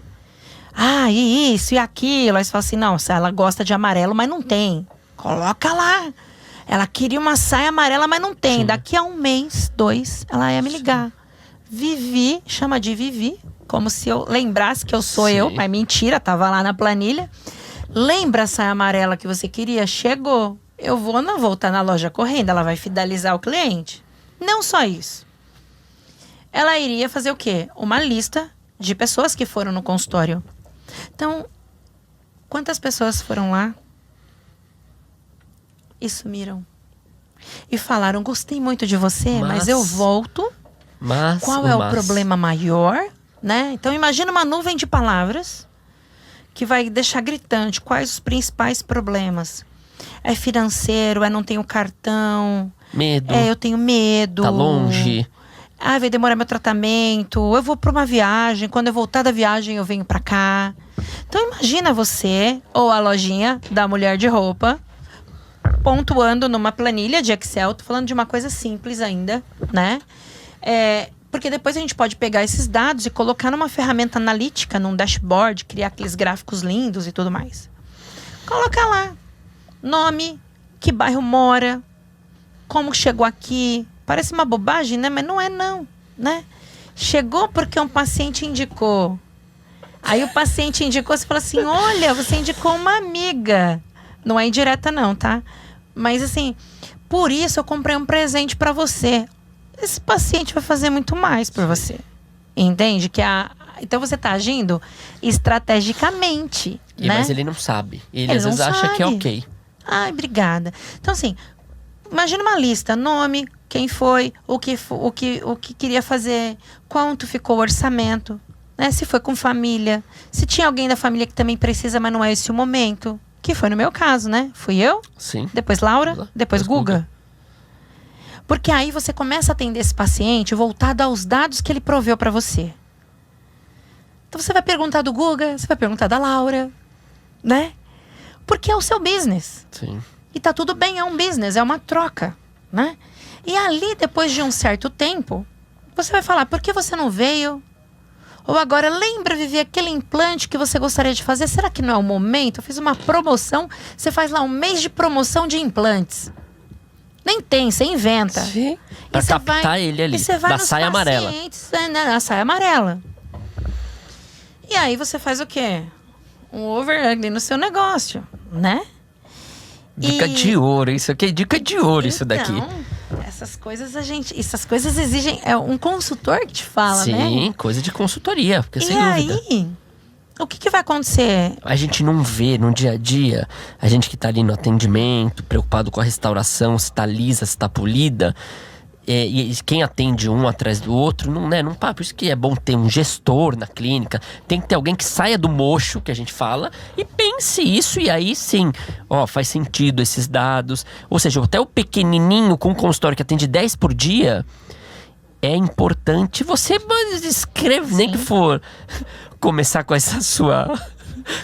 [SPEAKER 5] Ah, e isso e aquilo. Aí você fala assim, não, ela gosta de amarelo, mas não tem. Coloca lá. Ela queria uma saia amarela, mas não tem.
[SPEAKER 1] Sim.
[SPEAKER 5] Daqui a 1 mês, 2, ela ia me ligar. Vivi, chama de Vivi. Como se eu lembrasse que eu sou
[SPEAKER 1] Sim.
[SPEAKER 5] eu. Mas mentira, tava lá na planilha. Lembra a saia amarela que você queria? Chegou. Eu não vou estar na loja correndo. Ela vai fidelizar o cliente. Não só isso. Ela iria fazer o quê? Uma lista de pessoas que foram no consultório. Então, quantas pessoas foram lá e sumiram? E falaram, gostei muito de você, mas eu volto.
[SPEAKER 1] Mas
[SPEAKER 5] Qual é o problema maior? Né? Então, imagina uma nuvem de palavras que vai deixar gritante quais os principais problemas. É financeiro, não tenho cartão.
[SPEAKER 1] Medo.
[SPEAKER 5] Eu tenho medo.
[SPEAKER 1] Tá longe.
[SPEAKER 5] Vai demorar meu tratamento. Eu vou para uma viagem. Quando eu voltar da viagem, eu venho para cá. Então, imagina você, ou a lojinha da mulher de roupa, pontuando numa planilha de Excel. Tô falando de uma coisa simples ainda, né? Porque depois a gente pode pegar esses dados e colocar numa ferramenta analítica, num dashboard, criar aqueles gráficos lindos e tudo mais. Colocar lá. Nome, que bairro mora, como chegou aqui. Parece uma bobagem, né? Mas não é não, né? Chegou porque um paciente indicou. Aí o paciente indicou, você fala assim, olha, você indicou uma amiga. Não é indireta não, tá? Mas assim, por isso eu comprei um presente pra você. Esse paciente vai fazer muito mais por você. Entende? Então você tá agindo estrategicamente, né?
[SPEAKER 1] Mas ele não sabe. Ele
[SPEAKER 5] Ele
[SPEAKER 1] às vezes
[SPEAKER 5] não
[SPEAKER 1] acha que é
[SPEAKER 5] sabe.
[SPEAKER 1] ok.
[SPEAKER 5] Ai, obrigada. Então, assim, imagina uma lista. Nome, quem foi, o que queria fazer, quanto ficou o orçamento, né? Se foi com família, se tinha alguém da família que também precisa, mas não é esse o momento. Que foi no meu caso, né? Fui eu,
[SPEAKER 1] Sim.
[SPEAKER 5] depois Laura, depois Guga. Porque aí você começa a atender esse paciente voltado aos dados que ele proveu para você. Então você vai perguntar do Guga, você vai perguntar da Laura, né? Porque é o seu business.
[SPEAKER 1] Sim.
[SPEAKER 5] E tá tudo bem, é um business, é uma troca, né? E ali, depois de um certo tempo, você vai falar, por que você não veio? Ou agora, lembra, Vivi, aquele implante que você gostaria de fazer? Será que não é o momento? Eu fiz uma promoção, você faz lá 1 mês de promoção de implantes. Nem tem, você inventa.
[SPEAKER 1] Sim.
[SPEAKER 5] E
[SPEAKER 1] Pra
[SPEAKER 5] você
[SPEAKER 1] captar
[SPEAKER 5] vai-
[SPEAKER 1] ele ali,
[SPEAKER 5] e você vai
[SPEAKER 1] da
[SPEAKER 5] nos
[SPEAKER 1] saia amarela.
[SPEAKER 5] pacientes, na saia amarela. E aí você faz o quê? Um over ali no seu negócio, né?
[SPEAKER 1] Dica
[SPEAKER 5] E-
[SPEAKER 1] de ouro, isso aqui é dica de ouro, isso daqui.
[SPEAKER 5] Então, essas coisas exigem, é um consultor que te fala, né?
[SPEAKER 1] Sim, coisa de consultoria, porque
[SPEAKER 5] E
[SPEAKER 1] sem dúvida.
[SPEAKER 5] aí, o que vai acontecer?
[SPEAKER 1] A gente não vê no dia a dia, a gente que tá ali no atendimento, preocupado com a restauração, se tá lisa, se tá polida. E quem atende um atrás do outro, não pá. Por isso que é bom ter um gestor na clínica. Tem que ter alguém que saia do mocho, que a gente fala, e pense isso. E aí sim, faz sentido esses dados. Ou seja, até o pequenininho com consultório que atende 10 por dia, é importante você escrever, nem que for começar com essa sua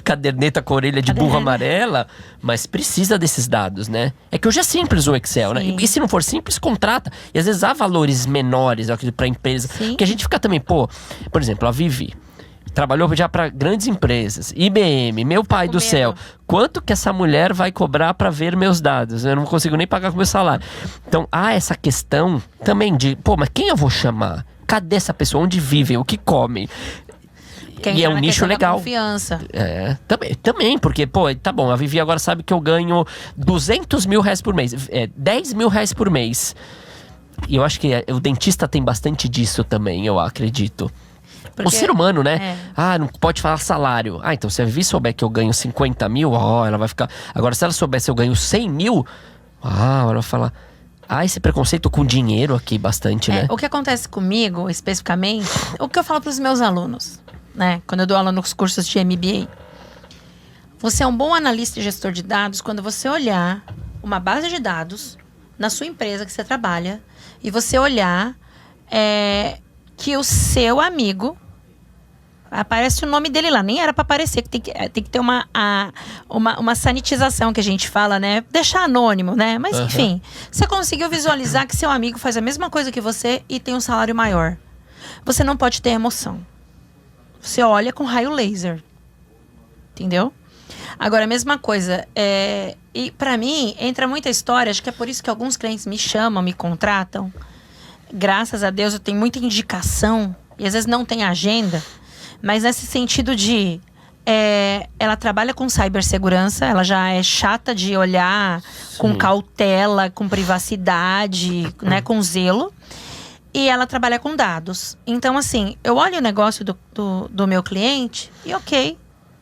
[SPEAKER 1] caderneta com orelha de burro amarela, mas precisa desses dados, né? É que hoje é simples o Excel, né?
[SPEAKER 5] Sim.
[SPEAKER 1] E se não for simples, contrata. E às vezes há valores menores para a empresa.
[SPEAKER 5] Sim.
[SPEAKER 1] Que a gente fica também, por exemplo, a Vivi trabalhou já para grandes empresas, IBM, meu pai do céu. Quanto que essa mulher vai cobrar para ver meus dados? Eu não consigo nem pagar com meu salário. Então, há essa questão também de, mas quem eu vou chamar? Cadê essa pessoa? Onde vivem? O que comem? E é um nicho legal.
[SPEAKER 5] Confiança.
[SPEAKER 1] Também, porque, tá bom, a Vivi agora sabe que eu ganho 200 mil reais por mês, 10 mil reais por mês. E eu acho que o dentista tem bastante disso também, eu acredito. O
[SPEAKER 5] Porque-
[SPEAKER 1] ser humano, né?
[SPEAKER 5] É.
[SPEAKER 1] Ah, não pode falar salário. Ah, então se a Vivi souber que eu ganho 50 mil, ó, ela vai ficar... Agora, se ela souber se eu ganho 100 mil, ela vai falar... Ah, esse preconceito com dinheiro aqui bastante, né?
[SPEAKER 5] O que acontece comigo, especificamente, o que eu falo para os meus alunos, né? Quando eu dou aula nos cursos de MBA. Você é um bom analista e gestor de dados quando você olhar uma base de dados na sua empresa que você trabalha e você olhar que o seu amigo... Aparece o nome dele lá, nem era para aparecer, que tem que ter uma sanitização que a gente fala, né? Deixar anônimo, né? Mas enfim, você conseguiu visualizar que seu amigo faz a mesma coisa que você e tem um salário maior. Você não pode ter emoção. Você olha com raio laser. Entendeu? Agora, a mesma coisa. E para mim, entra muita história, acho que é por isso que alguns clientes me chamam, me contratam. Graças a Deus, eu tenho muita indicação, e às vezes não tem agenda. Mas nesse sentido de... ela trabalha com cibersegurança, ela já é chata de olhar com cautela, com privacidade, né, com zelo. E ela trabalha com dados. Então, assim, eu olho o negócio do meu cliente e ok,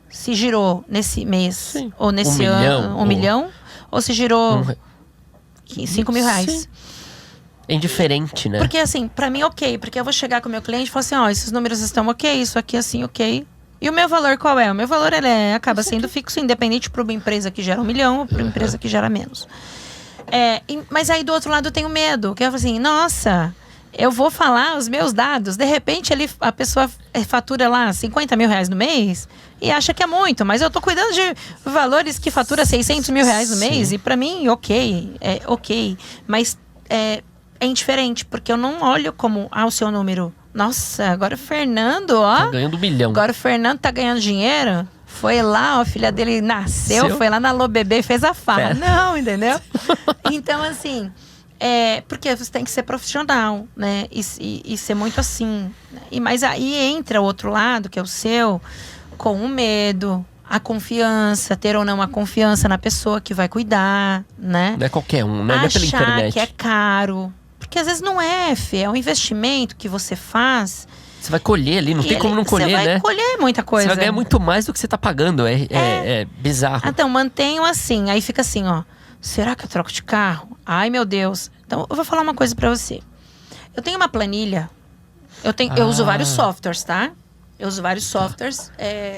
[SPEAKER 5] se girou nesse mês ou nesse ano 1 milhão, ou se girou 5 mil reais.
[SPEAKER 1] Sim. É indiferente, né?
[SPEAKER 5] Porque assim, pra mim ok, porque eu vou chegar com o meu cliente e falar assim, esses números estão ok, isso aqui assim, ok. E o meu valor qual é? O meu valor acaba sendo fixo, independente para uma empresa que gera 1 milhão ou para uma empresa que gera menos. Mas aí do outro lado eu tenho medo, que eu falo assim, nossa, eu vou falar os meus dados, de repente a pessoa fatura lá 50 mil reais no mês e acha que é muito, mas eu tô cuidando de valores que fatura 600 mil reais no mês e pra mim, ok, mas é indiferente, porque eu não olho como, o seu número. Nossa, agora o Fernando,
[SPEAKER 1] Tá ganhando 1 milhão.
[SPEAKER 5] Agora o Fernando tá ganhando dinheiro. Foi lá, a filha dele nasceu, foi lá na Alô Bebê e fez a farra. Não, entendeu? Então, assim, porque você tem que ser profissional, né? E ser muito assim. Mas aí entra o outro lado, que é o seu, com o medo, a confiança, ter ou não a confiança na pessoa que vai cuidar, né?
[SPEAKER 1] Não é qualquer um, né? Não é pela internet.
[SPEAKER 5] Que é caro. Porque às vezes não Fê, é um investimento que você faz.
[SPEAKER 1] Você vai colher ali, não tem como não colher, né?
[SPEAKER 5] Você vai colher muita coisa.
[SPEAKER 1] Você vai ganhar muito mais do que você tá pagando, é bizarro.
[SPEAKER 5] Então, mantenho assim, aí fica assim, será que eu troco de carro? Ai, meu Deus. Então, eu vou falar uma coisa pra você. Eu tenho uma planilha, eu uso vários softwares, tá? Eu uso vários softwares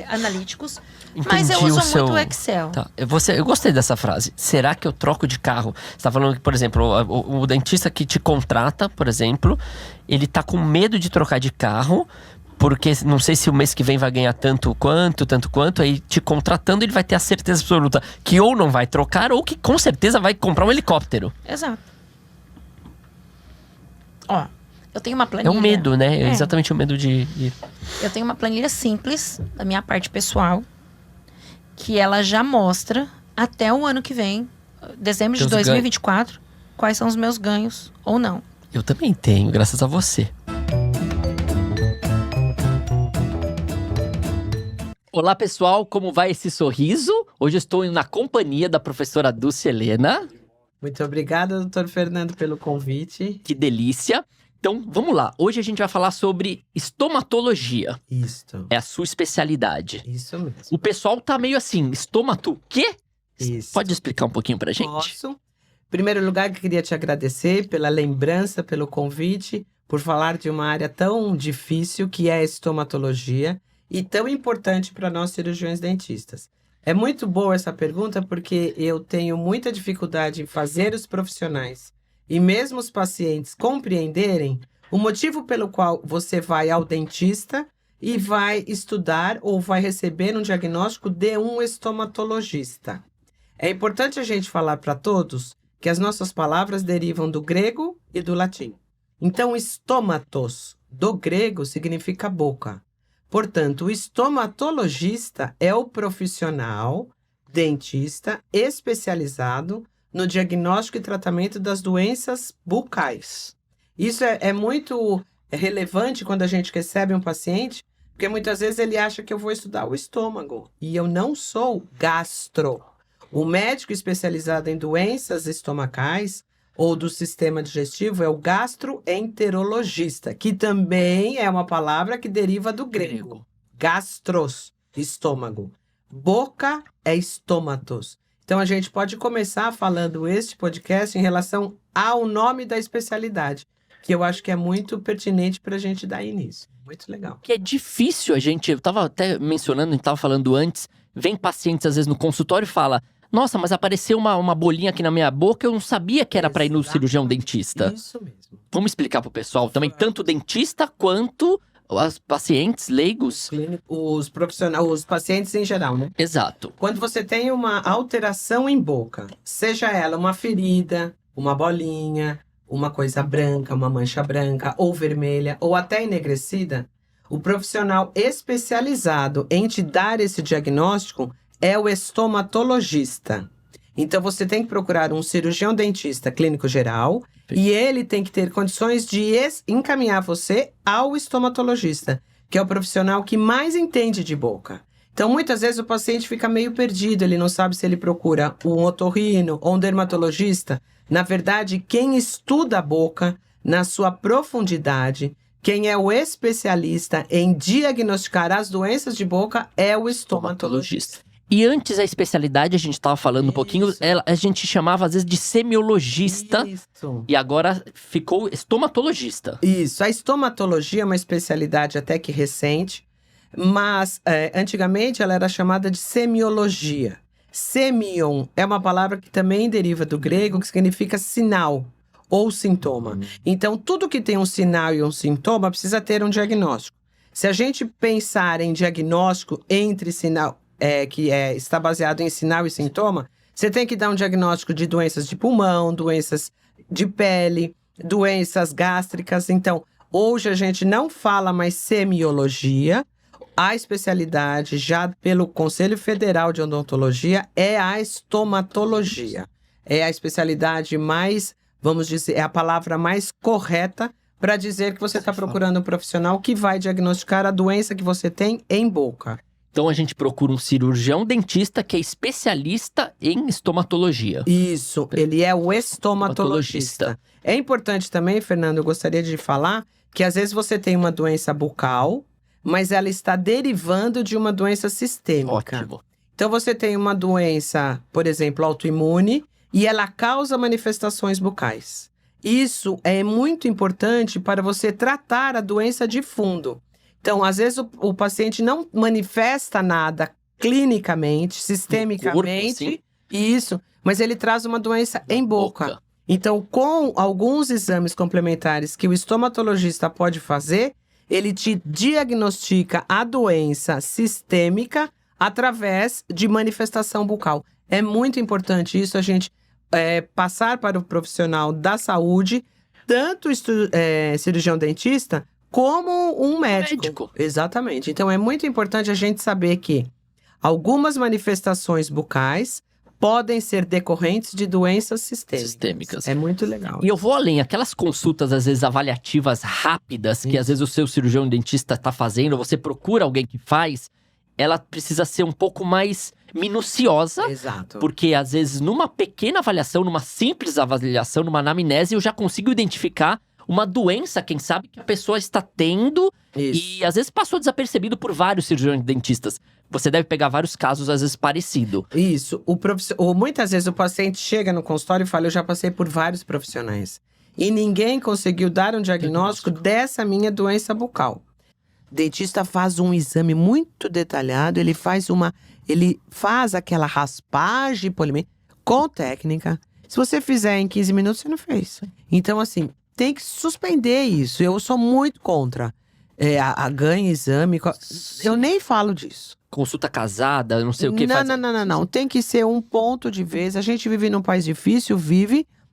[SPEAKER 5] analíticos, mas eu uso muito o Excel.
[SPEAKER 1] Tá. Eu gostei dessa frase. Será que eu troco de carro? Você tá falando que, por exemplo, o dentista que te contrata, por exemplo, ele tá com medo de trocar de carro, porque não sei se o mês que vem vai ganhar tanto quanto, aí te contratando ele vai ter a certeza absoluta que ou não vai trocar, ou que com certeza vai comprar um helicóptero.
[SPEAKER 5] Exato. Eu tenho uma planilha.
[SPEAKER 1] É um medo, né? É exatamente o medo de...
[SPEAKER 5] Eu tenho uma planilha simples, da minha parte pessoal, que ela já mostra, até o ano que vem, dezembro de 2024, quais são os meus ganhos ou não.
[SPEAKER 1] Eu também tenho, graças a você. Olá, pessoal, como vai esse sorriso? Hoje eu estou na companhia da professora Dulce Helena.
[SPEAKER 6] Muito obrigada, doutor Fernando, pelo convite.
[SPEAKER 1] Que delícia. Então, vamos lá. Hoje a gente vai falar sobre estomatologia.
[SPEAKER 6] Isso.
[SPEAKER 1] É a sua especialidade.
[SPEAKER 6] Isso mesmo.
[SPEAKER 1] O pessoal tá meio assim, estomato o quê?
[SPEAKER 6] Isso.
[SPEAKER 1] Pode explicar um pouquinho pra gente?
[SPEAKER 6] Posso. Em primeiro lugar, eu queria te agradecer pela lembrança, pelo convite, por falar de uma área tão difícil que é a estomatologia e tão importante para nós cirurgiões dentistas. É muito boa essa pergunta porque eu tenho muita dificuldade em fazer os profissionais e mesmo os pacientes compreenderem o motivo pelo qual você vai ao dentista e vai estudar ou vai receber um diagnóstico de um estomatologista. É importante a gente falar para todos que as nossas palavras derivam do grego e do latim. Então, estomatos, do grego, significa boca. Portanto, o estomatologista é o profissional dentista especializado no diagnóstico e tratamento das doenças bucais. Isso é muito relevante quando a gente recebe um paciente, porque muitas vezes ele acha que eu vou estudar o estômago. E eu não sou gastro. O médico especializado em doenças estomacais ou do sistema digestivo é o gastroenterologista, que também é uma palavra que deriva do grego. Gastros, estômago. Boca é estômatos. Então, a gente pode começar falando este podcast em relação ao nome da especialidade, que eu acho que é muito pertinente para a gente dar início. Muito legal.
[SPEAKER 1] Que é difícil eu tava até mencionando, a gente tava falando antes, vem pacientes às vezes no consultório e fala, nossa, mas apareceu uma bolinha aqui na minha boca, eu não sabia que era para ir no cirurgião dentista.
[SPEAKER 6] Isso mesmo.
[SPEAKER 1] Vamos explicar pro pessoal também, tanto o dentista quanto os pacientes leigos.
[SPEAKER 6] Os profissionais, os pacientes em geral, né?
[SPEAKER 1] Exato.
[SPEAKER 6] Quando você tem uma alteração em boca, seja ela uma ferida, uma bolinha, uma coisa branca, uma mancha branca ou vermelha, ou até enegrecida, o profissional especializado em te dar esse diagnóstico é o estomatologista. Então, você tem que procurar um cirurgião dentista clínico geral e ele tem que ter condições de encaminhar você ao estomatologista, que é o profissional que mais entende de boca. Então, muitas vezes o paciente fica meio perdido, ele não sabe se ele procura um otorrino ou um dermatologista. Na verdade, quem estuda a boca na sua profundidade, quem é o especialista em diagnosticar as doenças de boca é o estomatologista.
[SPEAKER 1] E antes a especialidade, a gente estava falando um pouquinho, a gente chamava às vezes de semiologista.
[SPEAKER 6] Isso.
[SPEAKER 1] E agora ficou estomatologista.
[SPEAKER 6] Isso. A estomatologia é uma especialidade até que recente, mas antigamente ela era chamada de semiologia. Semion é uma palavra que também deriva do grego, que significa sinal ou sintoma. Então, tudo que tem um sinal e um sintoma precisa ter um diagnóstico. Se a gente pensar em diagnóstico entre sinal... está baseado em sinal e sintoma, você tem que dar um diagnóstico de doenças de pulmão, doenças de pele, doenças gástricas. Então, hoje a gente não fala mais semiologia, a especialidade já pelo Conselho Federal de Odontologia é a estomatologia. É a especialidade mais, vamos dizer, é a palavra mais correta para dizer que você está procurando um profissional que vai diagnosticar a doença que você tem em boca.
[SPEAKER 1] Então a gente procura um cirurgião dentista que é especialista em estomatologia.
[SPEAKER 6] Isso, ele é o estomatologista. É importante também, Fernando, eu gostaria de falar que às vezes você tem uma doença bucal, mas ela está derivando de uma doença sistêmica.
[SPEAKER 1] Ótimo.
[SPEAKER 6] Então você tem uma doença, por exemplo, autoimune, e ela causa manifestações bucais. Isso é muito importante para você tratar a doença de fundo. Então, às vezes, o paciente não manifesta nada clinicamente, sistemicamente,
[SPEAKER 1] corpo,
[SPEAKER 6] isso, mas ele traz uma doença em boca. Então, com alguns exames complementares que o estomatologista pode fazer, ele te diagnostica a doença sistêmica através de manifestação bucal. É muito importante isso, a gente passar para o profissional da saúde, tanto cirurgião dentista, como um médico. Exatamente. Então, é muito importante a gente saber que algumas manifestações bucais podem ser decorrentes de doenças sistêmicas. É muito legal.
[SPEAKER 1] E eu vou além, aquelas consultas, às vezes, avaliativas rápidas, que às vezes o seu cirurgião dentista está fazendo, você procura alguém que faz, ela precisa ser um pouco mais minuciosa.
[SPEAKER 6] Exato.
[SPEAKER 1] Porque, às vezes, numa pequena avaliação, numa simples avaliação, numa anamnese, eu já consigo identificar uma doença, quem sabe, que a pessoa está tendo.
[SPEAKER 6] Isso.
[SPEAKER 1] E, às vezes, passou desapercebido por vários cirurgiões dentistas. Você deve pegar vários casos, às vezes, parecidos.
[SPEAKER 6] Isso. Muitas vezes o paciente chega no consultório e fala, eu já passei por vários profissionais. E ninguém conseguiu dar um diagnóstico dessa minha doença bucal. O dentista faz um exame muito detalhado, ele faz aquela raspagem polimétrica com técnica. Se você fizer em 15 minutos, você não fez. Então, assim, tem que suspender isso. Eu sou muito contra a ganha exame. Eu nem falo disso.
[SPEAKER 1] Consulta casada, não sei o que.
[SPEAKER 6] Não. Tem que ser um ponto de vez. A gente vive num país difícil,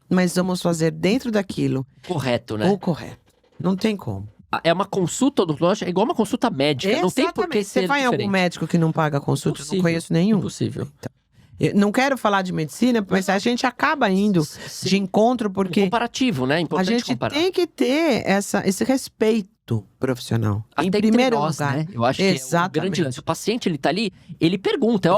[SPEAKER 6] mas vamos fazer dentro daquilo.
[SPEAKER 1] Correto, né?
[SPEAKER 6] O correto. Não tem como.
[SPEAKER 1] É uma consulta odontológica, é igual uma consulta médica.
[SPEAKER 6] Exatamente.
[SPEAKER 1] Não tem por que ser
[SPEAKER 6] Você vai em algum médico que não paga consulta? Eu não conheço nenhum.
[SPEAKER 1] Impossível.
[SPEAKER 6] Então, eu não quero falar de medicina, mas a gente acaba indo de encontro porque...
[SPEAKER 1] Comparativo, né? Importante
[SPEAKER 6] a gente
[SPEAKER 1] comparar.
[SPEAKER 6] tem que ter esse respeito profissional.
[SPEAKER 1] Até
[SPEAKER 6] em primeiro
[SPEAKER 1] nós,
[SPEAKER 6] lugar.
[SPEAKER 1] né? Eu acho que é um grande lance. O paciente, ele tá ali, ele pergunta.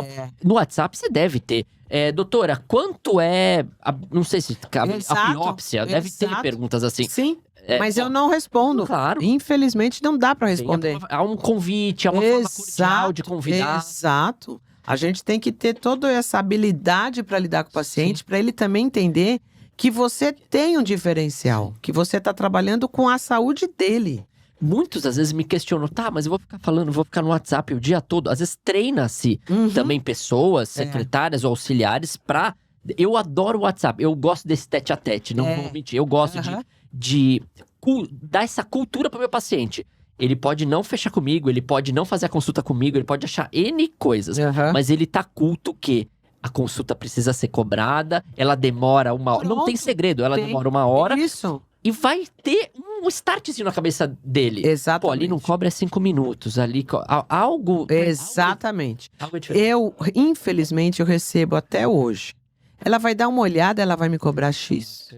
[SPEAKER 1] No WhatsApp, você deve ter Doutora, quanto é. Não sei se cabe. A
[SPEAKER 6] Exato,
[SPEAKER 1] biópsia? Deve ter
[SPEAKER 6] exato.
[SPEAKER 1] perguntas assim.
[SPEAKER 6] Sim,
[SPEAKER 1] É,
[SPEAKER 6] mas eu não respondo.
[SPEAKER 1] Claro.
[SPEAKER 6] Infelizmente, não dá para responder.
[SPEAKER 1] Há um convite, há uma forma cordial de convidar.
[SPEAKER 6] Exato. A gente tem que ter toda essa habilidade para lidar com o paciente, para ele também entender que você tem um diferencial, que você está trabalhando com a saúde dele.
[SPEAKER 1] Muitos, às vezes, me questionam, tá, mas eu vou ficar falando, vou ficar no WhatsApp o dia todo. Às vezes, treina-se também pessoas, secretárias ou auxiliares pra... Eu adoro o WhatsApp, eu gosto desse tete-a-tete, não vou mentir. Eu gosto de dar essa cultura pro meu paciente. Ele pode não fechar comigo, ele pode não fazer a consulta comigo, ele pode achar N coisas. Mas ele tá culto que a consulta precisa ser cobrada, ela demora 1 hora. Não tem segredo, ela demora 1 hora.
[SPEAKER 6] Isso.
[SPEAKER 1] E vai ter um startzinho na cabeça dele.
[SPEAKER 6] Exatamente.
[SPEAKER 1] Pô, ali não cobra 5 minutos, ali algo...
[SPEAKER 6] Exatamente.
[SPEAKER 1] Algo é diferente.
[SPEAKER 6] Infelizmente, eu recebo até hoje. Ela vai dar uma olhada, ela vai me cobrar X.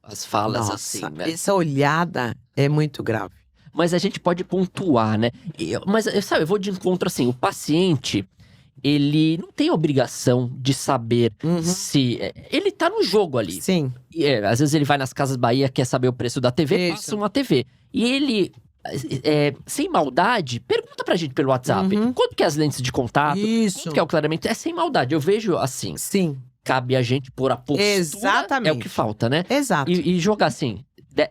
[SPEAKER 1] As falas
[SPEAKER 6] Nossa,
[SPEAKER 1] assim, né?
[SPEAKER 6] essa olhada é muito grave.
[SPEAKER 1] Mas a gente pode pontuar, né? Mas, sabe, eu vou de encontro assim, o paciente, ele não tem obrigação de saber se... Ele tá no jogo ali.
[SPEAKER 6] Sim.
[SPEAKER 1] Às vezes ele vai nas Casas Bahia, quer saber o preço da TV, passa uma TV. E ele, sem maldade, pergunta pra gente pelo WhatsApp. Quanto que é as lentes de contato?
[SPEAKER 6] Isso.
[SPEAKER 1] Quanto que é o clareamento? É sem maldade, eu vejo assim.
[SPEAKER 6] Sim.
[SPEAKER 1] Cabe a gente pôr a postura.
[SPEAKER 6] Exatamente.
[SPEAKER 1] É o que falta, né?
[SPEAKER 6] Exato.
[SPEAKER 1] E jogar assim,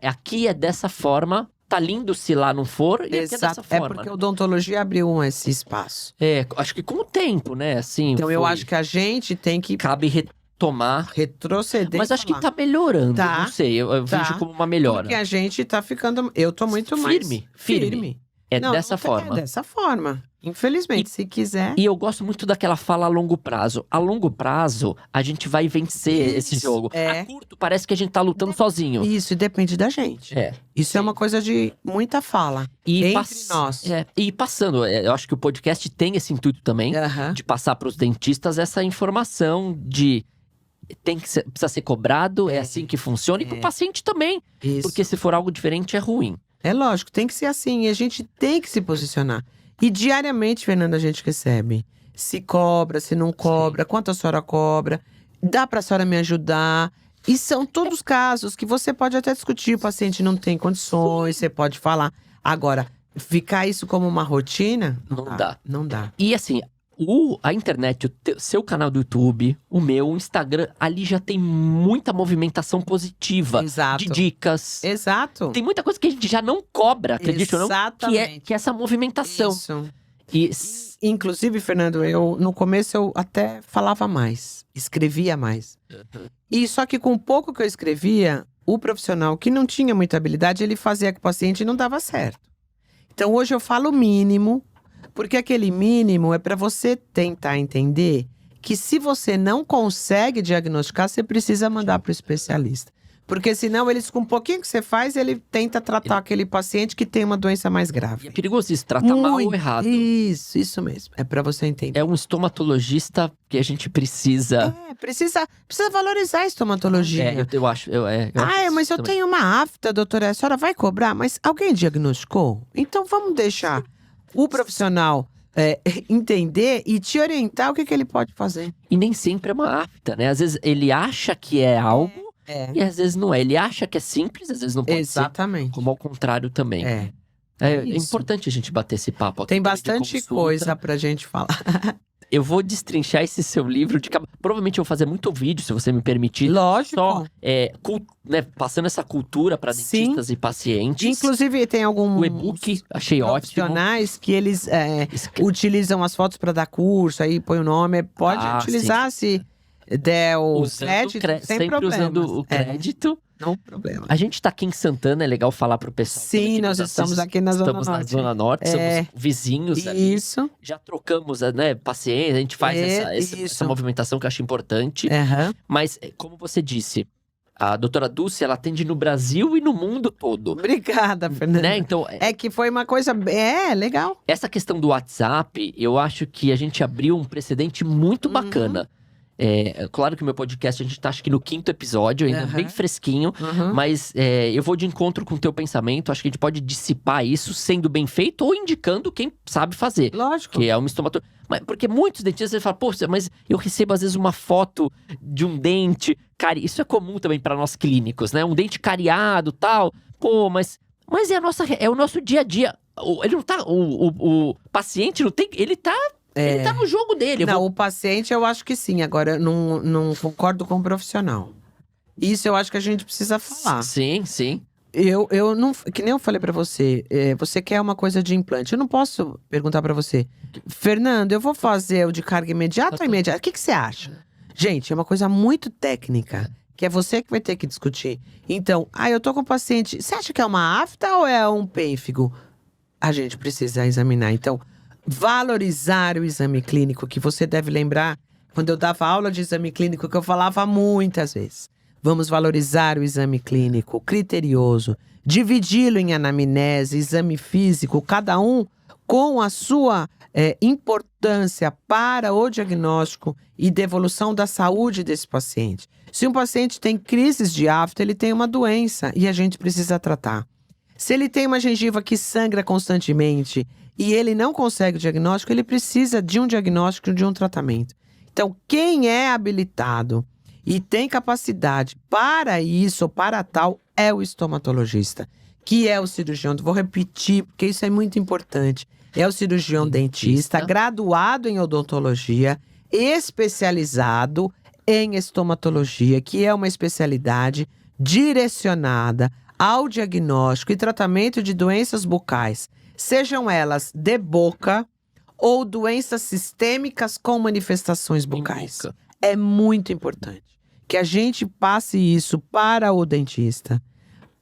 [SPEAKER 1] aqui é dessa forma, tá lindo se lá não for, e aqui é dessa
[SPEAKER 6] Exato.
[SPEAKER 1] forma.
[SPEAKER 6] É porque a odontologia abriu esse espaço.
[SPEAKER 1] Acho que com o tempo, né? Assim,
[SPEAKER 6] Então eu acho que a gente tem que
[SPEAKER 1] cabe retomar.
[SPEAKER 6] retroceder.
[SPEAKER 1] Mas
[SPEAKER 6] e
[SPEAKER 1] acho que
[SPEAKER 6] falar.
[SPEAKER 1] tá melhorando,
[SPEAKER 6] Tá.
[SPEAKER 1] não sei, eu vejo como uma melhora.
[SPEAKER 6] Porque a gente tá ficando... Eu tô muito mais...
[SPEAKER 1] Firme. É
[SPEAKER 6] Não,
[SPEAKER 1] dessa
[SPEAKER 6] não tem-
[SPEAKER 1] forma.
[SPEAKER 6] É dessa forma. Infelizmente, se quiser...
[SPEAKER 1] E eu gosto muito daquela fala a longo prazo. A longo prazo, a gente vai vencer esse
[SPEAKER 6] Isso,
[SPEAKER 1] jogo.
[SPEAKER 6] é.
[SPEAKER 1] A curto, parece que a gente tá lutando sozinho.
[SPEAKER 6] Isso, e depende da gente. Isso é uma coisa de muita fala.
[SPEAKER 1] E
[SPEAKER 6] Entre nós.
[SPEAKER 1] E passando, eu acho que o podcast tem esse intuito também,
[SPEAKER 6] Aham.
[SPEAKER 1] de passar para os dentistas essa informação de precisa ser cobrado, é assim que funciona, e para o paciente também.
[SPEAKER 6] Isso.
[SPEAKER 1] Porque se for algo diferente, é ruim.
[SPEAKER 6] É lógico, tem que ser assim. E a gente tem que se posicionar. E diariamente, Fernanda, a gente recebe. Se cobra, se não cobra, quanto a senhora cobra. Dá pra senhora me ajudar. E são todos casos que você pode até discutir. O paciente não tem condições, você pode falar. Agora, ficar isso como uma rotina?
[SPEAKER 1] Não dá.
[SPEAKER 6] Não dá.
[SPEAKER 1] E assim, a internet, seu canal do YouTube, o meu, o Instagram, ali já tem muita movimentação positiva.
[SPEAKER 6] Exato.
[SPEAKER 1] De dicas.
[SPEAKER 6] Exato.
[SPEAKER 1] Tem muita coisa que a gente já não cobra, acredite ou não,
[SPEAKER 6] Exatamente.
[SPEAKER 1] que é essa movimentação.
[SPEAKER 6] Isso.
[SPEAKER 1] E
[SPEAKER 6] Inclusive, Fernando, no começo eu até falava mais, escrevia mais. E só que com o pouco que eu escrevia, o profissional que não tinha muita habilidade, ele fazia com o paciente e não dava certo. Então hoje eu falo o mínimo, porque aquele mínimo é para você tentar entender que se você não consegue diagnosticar, você precisa mandar para o especialista. Porque senão, eles com um pouquinho que você faz, ele tenta tratar aquele paciente que tem uma doença mais grave.
[SPEAKER 1] é perigoso isso, tratar mal ou errado.
[SPEAKER 6] Isso mesmo. É pra você entender.
[SPEAKER 1] É um estomatologista que a gente precisa.
[SPEAKER 6] Precisa valorizar a estomatologia.
[SPEAKER 1] Eu acho.
[SPEAKER 6] Mas eu tenho uma afta, doutora. A senhora vai cobrar? Mas alguém diagnosticou? Então vamos deixar o profissional entender e te orientar o que ele pode fazer.
[SPEAKER 1] E nem sempre é uma afta, né? Às vezes ele acha que é algo e às vezes não é. Ele acha que é simples, às vezes não pode ser.
[SPEAKER 6] Exatamente.
[SPEAKER 1] Como ao contrário também. É importante a gente bater esse papo aqui.
[SPEAKER 6] Tem
[SPEAKER 1] de
[SPEAKER 6] bastante
[SPEAKER 1] consulta.
[SPEAKER 6] coisa pra gente falar.
[SPEAKER 1] Eu vou destrinchar esse seu livro de cabo. Provavelmente eu vou fazer muito vídeo, se você me permitir.
[SPEAKER 6] Lógico.
[SPEAKER 1] Só passando essa cultura para dentistas e pacientes.
[SPEAKER 6] Inclusive, tem alguns
[SPEAKER 1] o e-book, achei ótimo.
[SPEAKER 6] profissionais que eles utilizam as fotos para dar curso, aí põe o nome. Pode utilizar se der o crédito, sem
[SPEAKER 1] sempre
[SPEAKER 6] problema.
[SPEAKER 1] usando o crédito.
[SPEAKER 6] Não problema.
[SPEAKER 1] A gente tá aqui em Santana, é legal falar pro pessoal.
[SPEAKER 6] Sim,
[SPEAKER 1] que
[SPEAKER 6] nós
[SPEAKER 1] nos
[SPEAKER 6] estamos
[SPEAKER 1] assiste.
[SPEAKER 6] aqui na Zona
[SPEAKER 1] Estamos
[SPEAKER 6] Norte.
[SPEAKER 1] na Zona Norte, somos vizinhos ali.
[SPEAKER 6] Isso.
[SPEAKER 1] Já trocamos, pacientes, a gente faz essa movimentação que eu acho importante. Mas, como você disse, a doutora Dulce, ela atende no Brasil e no mundo todo.
[SPEAKER 6] Obrigada, Fernanda.
[SPEAKER 1] Né? Então,
[SPEAKER 6] É que foi uma coisa... legal.
[SPEAKER 1] essa questão do WhatsApp, eu acho que a gente abriu um precedente muito bacana. Claro que o meu podcast, a gente tá acho que no 5º episódio, ainda bem fresquinho. Mas eu vou de encontro com o teu pensamento. Acho que a gente pode dissipar isso sendo bem feito ou indicando quem sabe fazer.
[SPEAKER 6] Lógico.
[SPEAKER 1] Que é uma estomatologia. Porque muitos dentistas falam, pô, mas eu recebo às vezes uma foto de um dente. Cara, isso é comum também para nós clínicos, né? Um dente cariado, tal. Pô, mas é o nosso dia a dia. Ele não tá. O paciente não tem. Ele tá no jogo dele.
[SPEAKER 6] Não, o paciente eu acho que sim. Agora, eu não concordo com o profissional. Isso eu acho que a gente precisa falar.
[SPEAKER 1] Sim, sim.
[SPEAKER 6] Eu não. Que nem eu falei pra você, você quer uma coisa de implante. Eu não posso perguntar pra você, Fernando, eu vou fazer o de carga imediata ou imediata? O que você acha? Gente, é uma coisa muito técnica, que é você que vai ter que discutir. Então, eu tô com o paciente. Você acha que é uma afta ou é um pênfigo? A gente precisa examinar. Então, valorizar o exame clínico, que você deve lembrar, quando eu dava aula de exame clínico, que eu falava muitas vezes. Vamos valorizar o exame clínico, criterioso, dividi-lo em anamnese, exame físico, cada um com a sua importância para o diagnóstico e devolução da saúde desse paciente. Se um paciente tem crises de afta, ele tem uma doença e a gente precisa tratar. Se ele tem uma gengiva que sangra constantemente e ele não consegue o diagnóstico, ele precisa de um diagnóstico, de um tratamento. Então, quem é habilitado e tem capacidade para isso ou para tal é o estomatologista, que é o cirurgião. Vou repetir, porque isso é muito importante. É o cirurgião dentista, graduado em odontologia, especializado em estomatologia, que é uma especialidade direcionada ao diagnóstico e tratamento de doenças bucais, sejam elas de boca ou doenças sistêmicas com manifestações bucais. É muito importante que a gente passe isso para o dentista,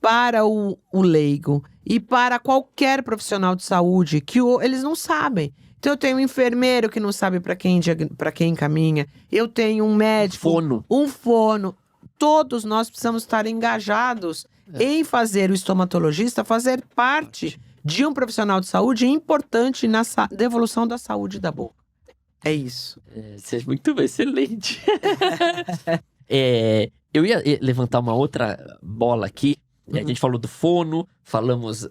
[SPEAKER 6] para o leigo e para qualquer profissional de saúde que eles não sabem. Então eu tenho um enfermeiro que não sabe para quem encaminha, eu tenho um médico, um fono. Todos nós precisamos estar engajados em fazer o estomatologista fazer parte de um profissional de saúde importante na devolução da saúde da boca. É isso.
[SPEAKER 1] Você é muito excelente. Eu ia levantar uma outra bola aqui. A gente falou do fono, falamos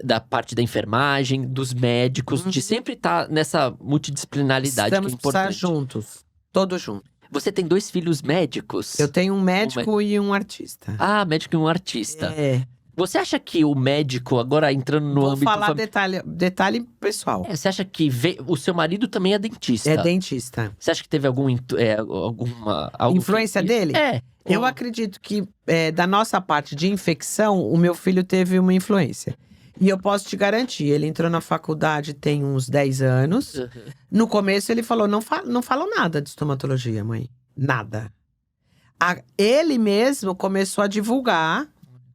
[SPEAKER 1] da parte da enfermagem, dos médicos, de sempre estar nessa multidisciplinaridade que é importante.
[SPEAKER 6] Estamos juntos, todos juntos.
[SPEAKER 1] Você tem 2 filhos médicos?
[SPEAKER 6] Eu tenho um médico e um artista.
[SPEAKER 1] Ah, médico e um artista. Você acha que o médico, agora entrando no âmbito...
[SPEAKER 6] Vou falar detalhe pessoal.
[SPEAKER 1] Você acha que o seu marido também é dentista?
[SPEAKER 6] É dentista.
[SPEAKER 1] Você acha que teve alguma
[SPEAKER 6] influência dele? Eu acredito que da nossa parte de infecção, o meu filho teve uma influência. E eu posso te garantir, ele entrou na faculdade tem uns 10 anos. No começo ele falou, não falo nada de estomatologia, mãe. Nada. Ele mesmo começou a divulgar.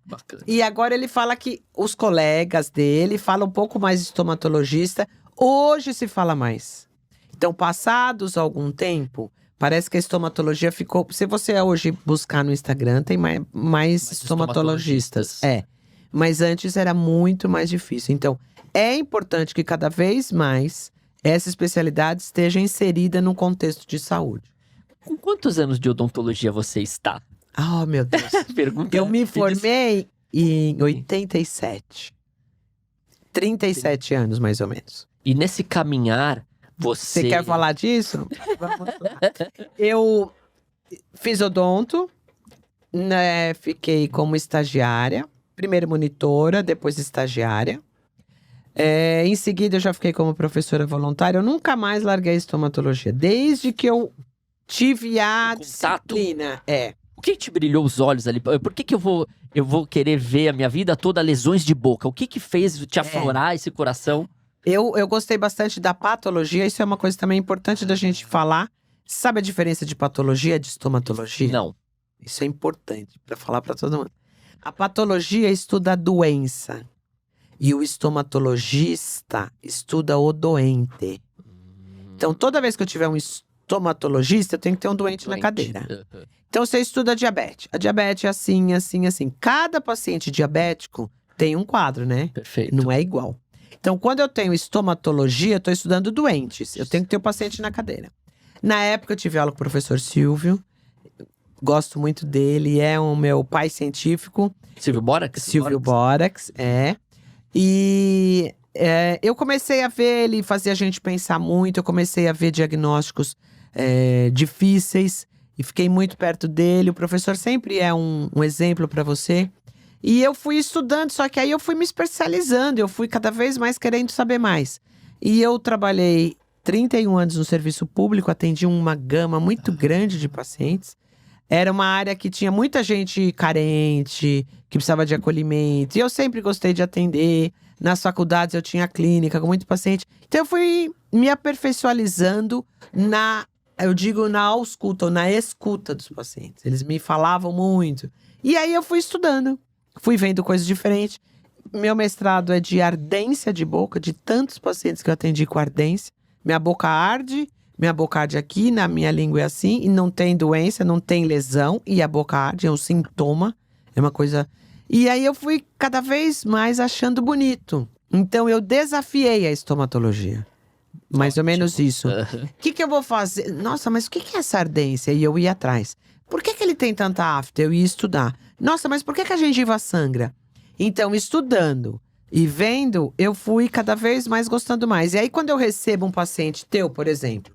[SPEAKER 6] Bacana. E agora ele fala que os colegas dele falam um pouco mais de estomatologista. Hoje se fala mais. Então, passados algum tempo, parece que a estomatologia ficou... Se você hoje buscar no Instagram, tem mais estomatologistas. Mas antes era muito mais difícil. Então, é importante que cada vez mais essa especialidade esteja inserida no contexto de saúde.
[SPEAKER 1] Com quantos anos de odontologia você está?
[SPEAKER 6] Oh, meu Deus. Eu me formei em 87. 37 anos, mais ou menos.
[SPEAKER 1] E nesse caminhar, você
[SPEAKER 6] quer falar disso? Vamos lá. Eu fiz odonto, né, fiquei como estagiária. Primeiro monitora, depois estagiária. Em seguida, eu já fiquei como professora voluntária. Eu nunca mais larguei a estomatologia. Desde que eu tive a disciplina.
[SPEAKER 1] O que te brilhou os olhos ali? Por que eu vou querer ver a minha vida toda lesões de boca? O que fez te aflorar esse coração?
[SPEAKER 6] Eu gostei bastante da patologia. Isso é uma coisa também importante da gente falar. Sabe a diferença de patologia e de estomatologia?
[SPEAKER 1] Não.
[SPEAKER 6] Isso é importante para falar para todo mundo. A patologia estuda a doença. E o estomatologista estuda o doente. Então, toda vez que eu tiver um estomatologista, eu tenho que ter um doente na cadeira. Então, você estuda a diabetes. A diabetes é assim, assim, assim. Cada paciente diabético tem um quadro, né?
[SPEAKER 1] Perfeito.
[SPEAKER 6] Não é igual. Então, quando eu tenho estomatologia, eu estou estudando doentes. Eu tenho que ter o paciente na cadeira. Na época eu tive aula com o professor Silvio. Gosto muito dele, é o meu pai científico.
[SPEAKER 1] Silvio Borax?
[SPEAKER 6] Silvio Borax, é. E eu comecei a ver, ele fazia a gente pensar muito. Eu comecei a ver diagnósticos difíceis e fiquei muito perto dele. O professor sempre é um exemplo para você. E eu fui estudando, só que aí eu fui me especializando. Eu fui cada vez mais querendo saber mais. E eu trabalhei 31 anos no serviço público, atendi uma gama muito grande de pacientes. Era uma área que tinha muita gente carente, que precisava de acolhimento. E eu sempre gostei de atender. Nas faculdades eu tinha clínica com muito paciente. Então eu fui me aperfeiçoando na ausculta, ou na escuta dos pacientes. Eles me falavam muito. E aí eu fui estudando, fui vendo coisas diferentes. Meu mestrado é de ardência de boca, de tantos pacientes que eu atendi com ardência. Minha boca arde aqui, na minha língua é assim, e não tem doença, não tem lesão, e a boca arde, é um sintoma, é uma coisa... E aí eu fui cada vez mais achando bonito. Então eu desafiei a estomatologia. Mais ou menos isso. O que eu vou fazer? Nossa, mas o que é essa ardência? E eu ia atrás. Por que ele tem tanta afta? Eu ia estudar. Nossa, mas por que a gengiva sangra? Então, estudando e vendo, eu fui cada vez mais gostando mais. E aí, quando eu recebo um paciente teu, por exemplo,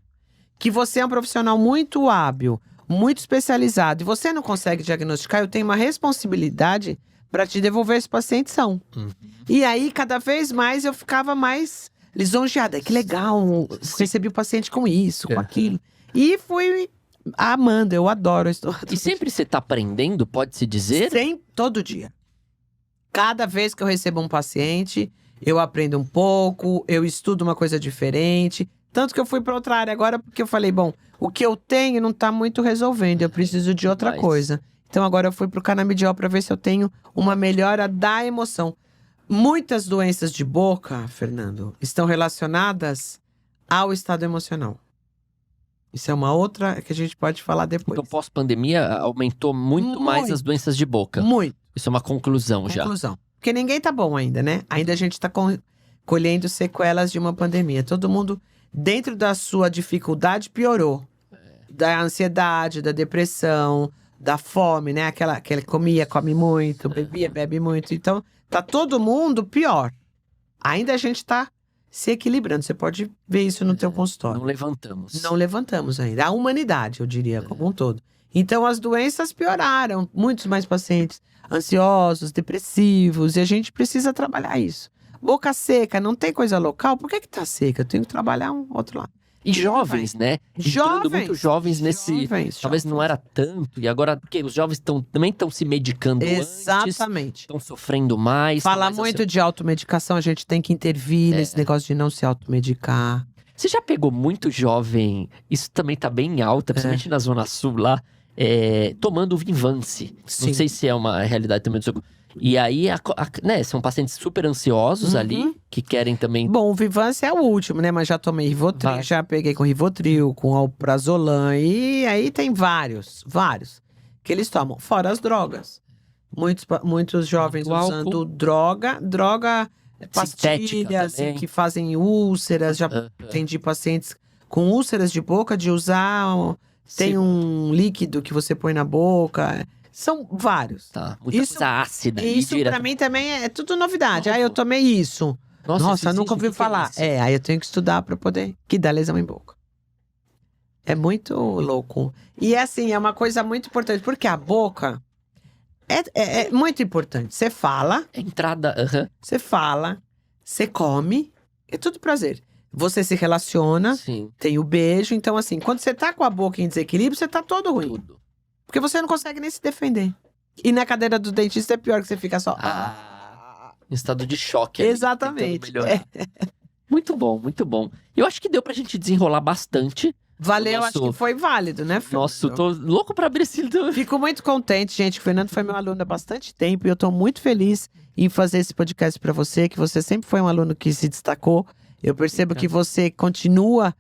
[SPEAKER 6] que você é um profissional muito hábil, muito especializado, e você não consegue diagnosticar, eu tenho uma responsabilidade para te devolver esse paciente são. E aí, cada vez mais, eu ficava mais lisonjeada. Que legal, recebi o paciente com isso, com aquilo. E fui amando, eu adoro a estomatologia.
[SPEAKER 1] E sempre você tá aprendendo, pode-se dizer?
[SPEAKER 6] Todo dia. Cada vez que eu recebo um paciente, eu aprendo um pouco, eu estudo uma coisa diferente. Tanto que eu fui para outra área agora, porque eu falei, bom, o que eu tenho não tá muito resolvendo, eu preciso de outra coisa. Então agora eu fui pro canabidiol para ver se eu tenho uma melhora da emoção. Muitas doenças de boca, Fernando, estão relacionadas ao estado emocional. Isso é uma outra que a gente pode falar depois.
[SPEAKER 1] Então, pós-pandemia, aumentou muito mais as doenças de boca.
[SPEAKER 6] Muito.
[SPEAKER 1] Isso é uma conclusão já.
[SPEAKER 6] Porque ninguém tá bom ainda, né? Ainda a gente tá colhendo sequelas de uma pandemia. Todo mundo, dentro da sua dificuldade, piorou. Da ansiedade, da depressão, da fome, né? Aquela comia, come muito, bebia, bebe muito. Então, tá todo mundo pior. Ainda a gente tá se equilibrando. Você pode ver isso no teu consultório. Não levantamos ainda. A humanidade, eu diria, como um todo. Então, as doenças pioraram. Muitos mais pacientes ansiosos, depressivos. E a gente precisa trabalhar isso. Boca seca, não tem coisa local? Por que tá seca? Eu tenho que trabalhar um outro lado.
[SPEAKER 1] E jovens, né? Entrando muito jovens nesse... Talvez não era tanto. E agora, porque os jovens também estão se medicando
[SPEAKER 6] Exatamente.
[SPEAKER 1] Estão sofrendo mais.
[SPEAKER 6] Fala muito de automedicação, a gente tem que intervir nesse negócio de não se automedicar.
[SPEAKER 1] Você já pegou muito jovem, isso também tá bem alta, principalmente na Zona Sul lá, tomando Vinvance.
[SPEAKER 6] Sim.
[SPEAKER 1] Não sei se é uma realidade também do seu... E aí, né, são pacientes super ansiosos ali, que querem também...
[SPEAKER 6] Bom, o Vinvance é o último, né? Mas já tomei Rivotril, já peguei com Rivotril, com Alprazolam. E aí tem vários que eles tomam. Fora as drogas. Muitos jovens usando droga, pastilhas que fazem úlceras. Já atendi pacientes com úlceras de boca de usar... Tem um líquido que você põe na boca... São vários.
[SPEAKER 1] Tá, muita coisa ácida.
[SPEAKER 6] Isso pra mim também é tudo novidade. Eu tomei isso. Nossa, nunca ouvi falar. Aí eu tenho que estudar pra poder... Que dá lesão em boca. É muito louco. E assim, é uma coisa muito importante. Porque a boca é muito importante. Você fala...
[SPEAKER 1] Entrada,
[SPEAKER 6] Você fala, você come. É tudo prazer. Você se relaciona.
[SPEAKER 1] Sim.
[SPEAKER 6] Tem o beijo. Então assim, quando você tá com a boca em desequilíbrio, você tá todo ruim. Porque você não consegue nem se defender. E na cadeira do dentista é pior, que você fica só...
[SPEAKER 1] em estado de choque.
[SPEAKER 6] Exatamente.
[SPEAKER 1] Muito bom, muito bom. Eu acho que deu pra gente desenrolar bastante.
[SPEAKER 6] Valeu, acho que foi válido, né, Fernando?
[SPEAKER 1] Nossa, tô louco pra abrir esse...
[SPEAKER 6] Fico muito contente, gente. O Fernando foi meu aluno há bastante tempo. E eu tô muito feliz em fazer esse podcast pra você. Que você sempre foi um aluno que se destacou. Eu percebo que você continua...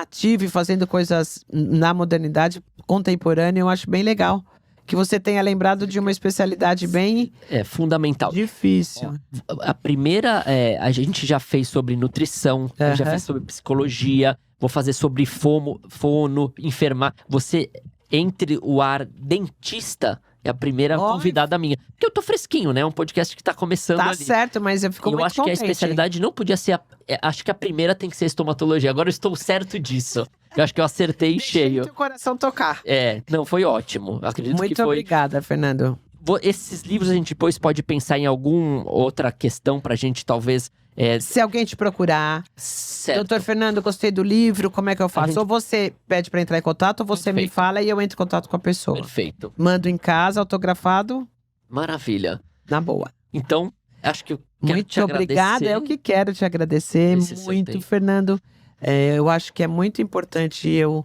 [SPEAKER 6] ativo e fazendo coisas na modernidade contemporânea. Eu acho bem legal que você tenha lembrado de uma especialidade bem...
[SPEAKER 1] fundamental.
[SPEAKER 6] Difícil.
[SPEAKER 1] A primeira, a gente já fez sobre nutrição, já fez sobre psicologia. vou fazer sobre fono, enfermar. Você, entre o ar dentista, é a primeira convidada minha. Porque eu tô fresquinho, né? É um podcast que tá começando
[SPEAKER 6] Tá
[SPEAKER 1] ali.
[SPEAKER 6] certo, mas eu fico
[SPEAKER 1] E eu
[SPEAKER 6] muito
[SPEAKER 1] acho que a
[SPEAKER 6] contente, hein?
[SPEAKER 1] especialidade não podia ser... acho que a primeira tem que ser estomatologia. Agora eu estou certo disso. Eu acho que eu acertei
[SPEAKER 6] Deixei
[SPEAKER 1] cheio.
[SPEAKER 6] teu coração tocar.
[SPEAKER 1] Não, foi ótimo. Acredito
[SPEAKER 6] Muito
[SPEAKER 1] que foi...
[SPEAKER 6] obrigada, Fernando.
[SPEAKER 1] Esses livros a gente depois pode pensar em alguma outra questão pra gente, talvez...
[SPEAKER 6] Se alguém te procurar,
[SPEAKER 1] certo.
[SPEAKER 6] doutor Fernando, gostei do livro, como é que eu faço?
[SPEAKER 1] gente-
[SPEAKER 6] Ou você pede pra entrar em contato, ou você me
[SPEAKER 1] Perfeito.
[SPEAKER 6] fala e eu entro em contato com a pessoa.
[SPEAKER 1] Perfeito.
[SPEAKER 6] Mando em casa, autografado,
[SPEAKER 1] Maravilha.
[SPEAKER 6] na boa.
[SPEAKER 1] Então, acho que eu quero
[SPEAKER 6] Muito
[SPEAKER 1] te
[SPEAKER 6] obrigada,
[SPEAKER 1] agradecer.
[SPEAKER 6] eu que quero te agradecer
[SPEAKER 1] Esse
[SPEAKER 6] muito,
[SPEAKER 1] sorteio.
[SPEAKER 6] Fernando. Eu acho que é muito importante eu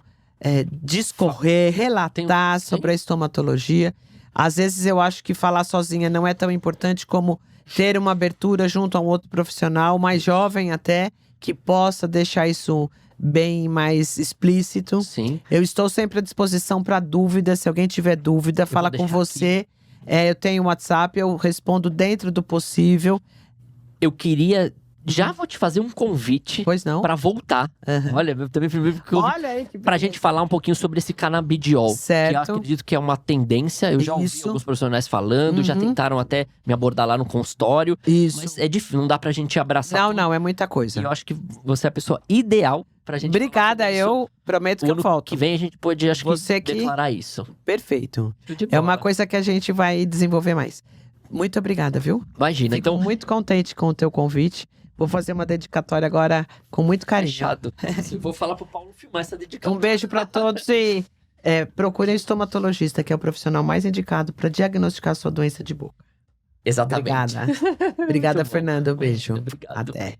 [SPEAKER 6] discorrer, relatar
[SPEAKER 1] Sim.
[SPEAKER 6] sobre a estomatologia. Às vezes eu acho que falar sozinha não é tão importante como ter uma abertura junto a um outro profissional, mais jovem até, que possa deixar isso bem mais explícito.
[SPEAKER 1] Sim.
[SPEAKER 6] Eu estou sempre à disposição para dúvidas. Se alguém tiver dúvida,
[SPEAKER 1] vou
[SPEAKER 6] fala com
[SPEAKER 1] deixar
[SPEAKER 6] você. Eu tenho um WhatsApp, eu respondo dentro do possível.
[SPEAKER 1] Eu queria... Já vou te fazer um convite
[SPEAKER 6] Pois não?
[SPEAKER 1] pra voltar.
[SPEAKER 6] Aham.
[SPEAKER 1] Olha, eu também primeiro que eu...
[SPEAKER 6] Olha aí que
[SPEAKER 1] Pra gente falar um pouquinho sobre esse canabidiol.
[SPEAKER 6] Certo.
[SPEAKER 1] Que eu acredito que é uma tendência. Eu já ouvi
[SPEAKER 6] Isso.
[SPEAKER 1] alguns profissionais falando, já
[SPEAKER 6] Uhum.
[SPEAKER 1] tentaram até me abordar lá no consultório.
[SPEAKER 6] Isso.
[SPEAKER 1] Mas é difícil, não dá pra gente abraçar
[SPEAKER 6] Não,
[SPEAKER 1] tudo.
[SPEAKER 6] não, é muita
[SPEAKER 1] E
[SPEAKER 6] coisa.
[SPEAKER 1] eu acho que você é a pessoa ideal pra gente
[SPEAKER 6] Obrigada,
[SPEAKER 1] falar sobre isso.
[SPEAKER 6] eu prometo que
[SPEAKER 1] O
[SPEAKER 6] eu
[SPEAKER 1] ano
[SPEAKER 6] volto.
[SPEAKER 1] que vem a gente pode, acho
[SPEAKER 6] Você
[SPEAKER 1] que,
[SPEAKER 6] que-
[SPEAKER 1] declarar isso.
[SPEAKER 6] Perfeito.
[SPEAKER 1] Show de
[SPEAKER 6] É uma
[SPEAKER 1] bola.
[SPEAKER 6] coisa que a gente vai desenvolver mais. Muito obrigada, viu?
[SPEAKER 1] Imagina,
[SPEAKER 6] Fico
[SPEAKER 1] então...
[SPEAKER 6] muito contente com o teu convite. Vou fazer uma dedicatória agora com muito carinho.
[SPEAKER 1] Fechado. Eu vou falar pro Paulo filmar essa dedicatória.
[SPEAKER 6] Um beijo para todos e procurem o estomatologista, que é o profissional mais indicado para diagnosticar a sua doença de boca.
[SPEAKER 1] Exatamente.
[SPEAKER 6] Obrigada. Obrigada,
[SPEAKER 1] Muito bom.
[SPEAKER 6] Fernando. Beijo.
[SPEAKER 1] Obrigado.
[SPEAKER 6] Até.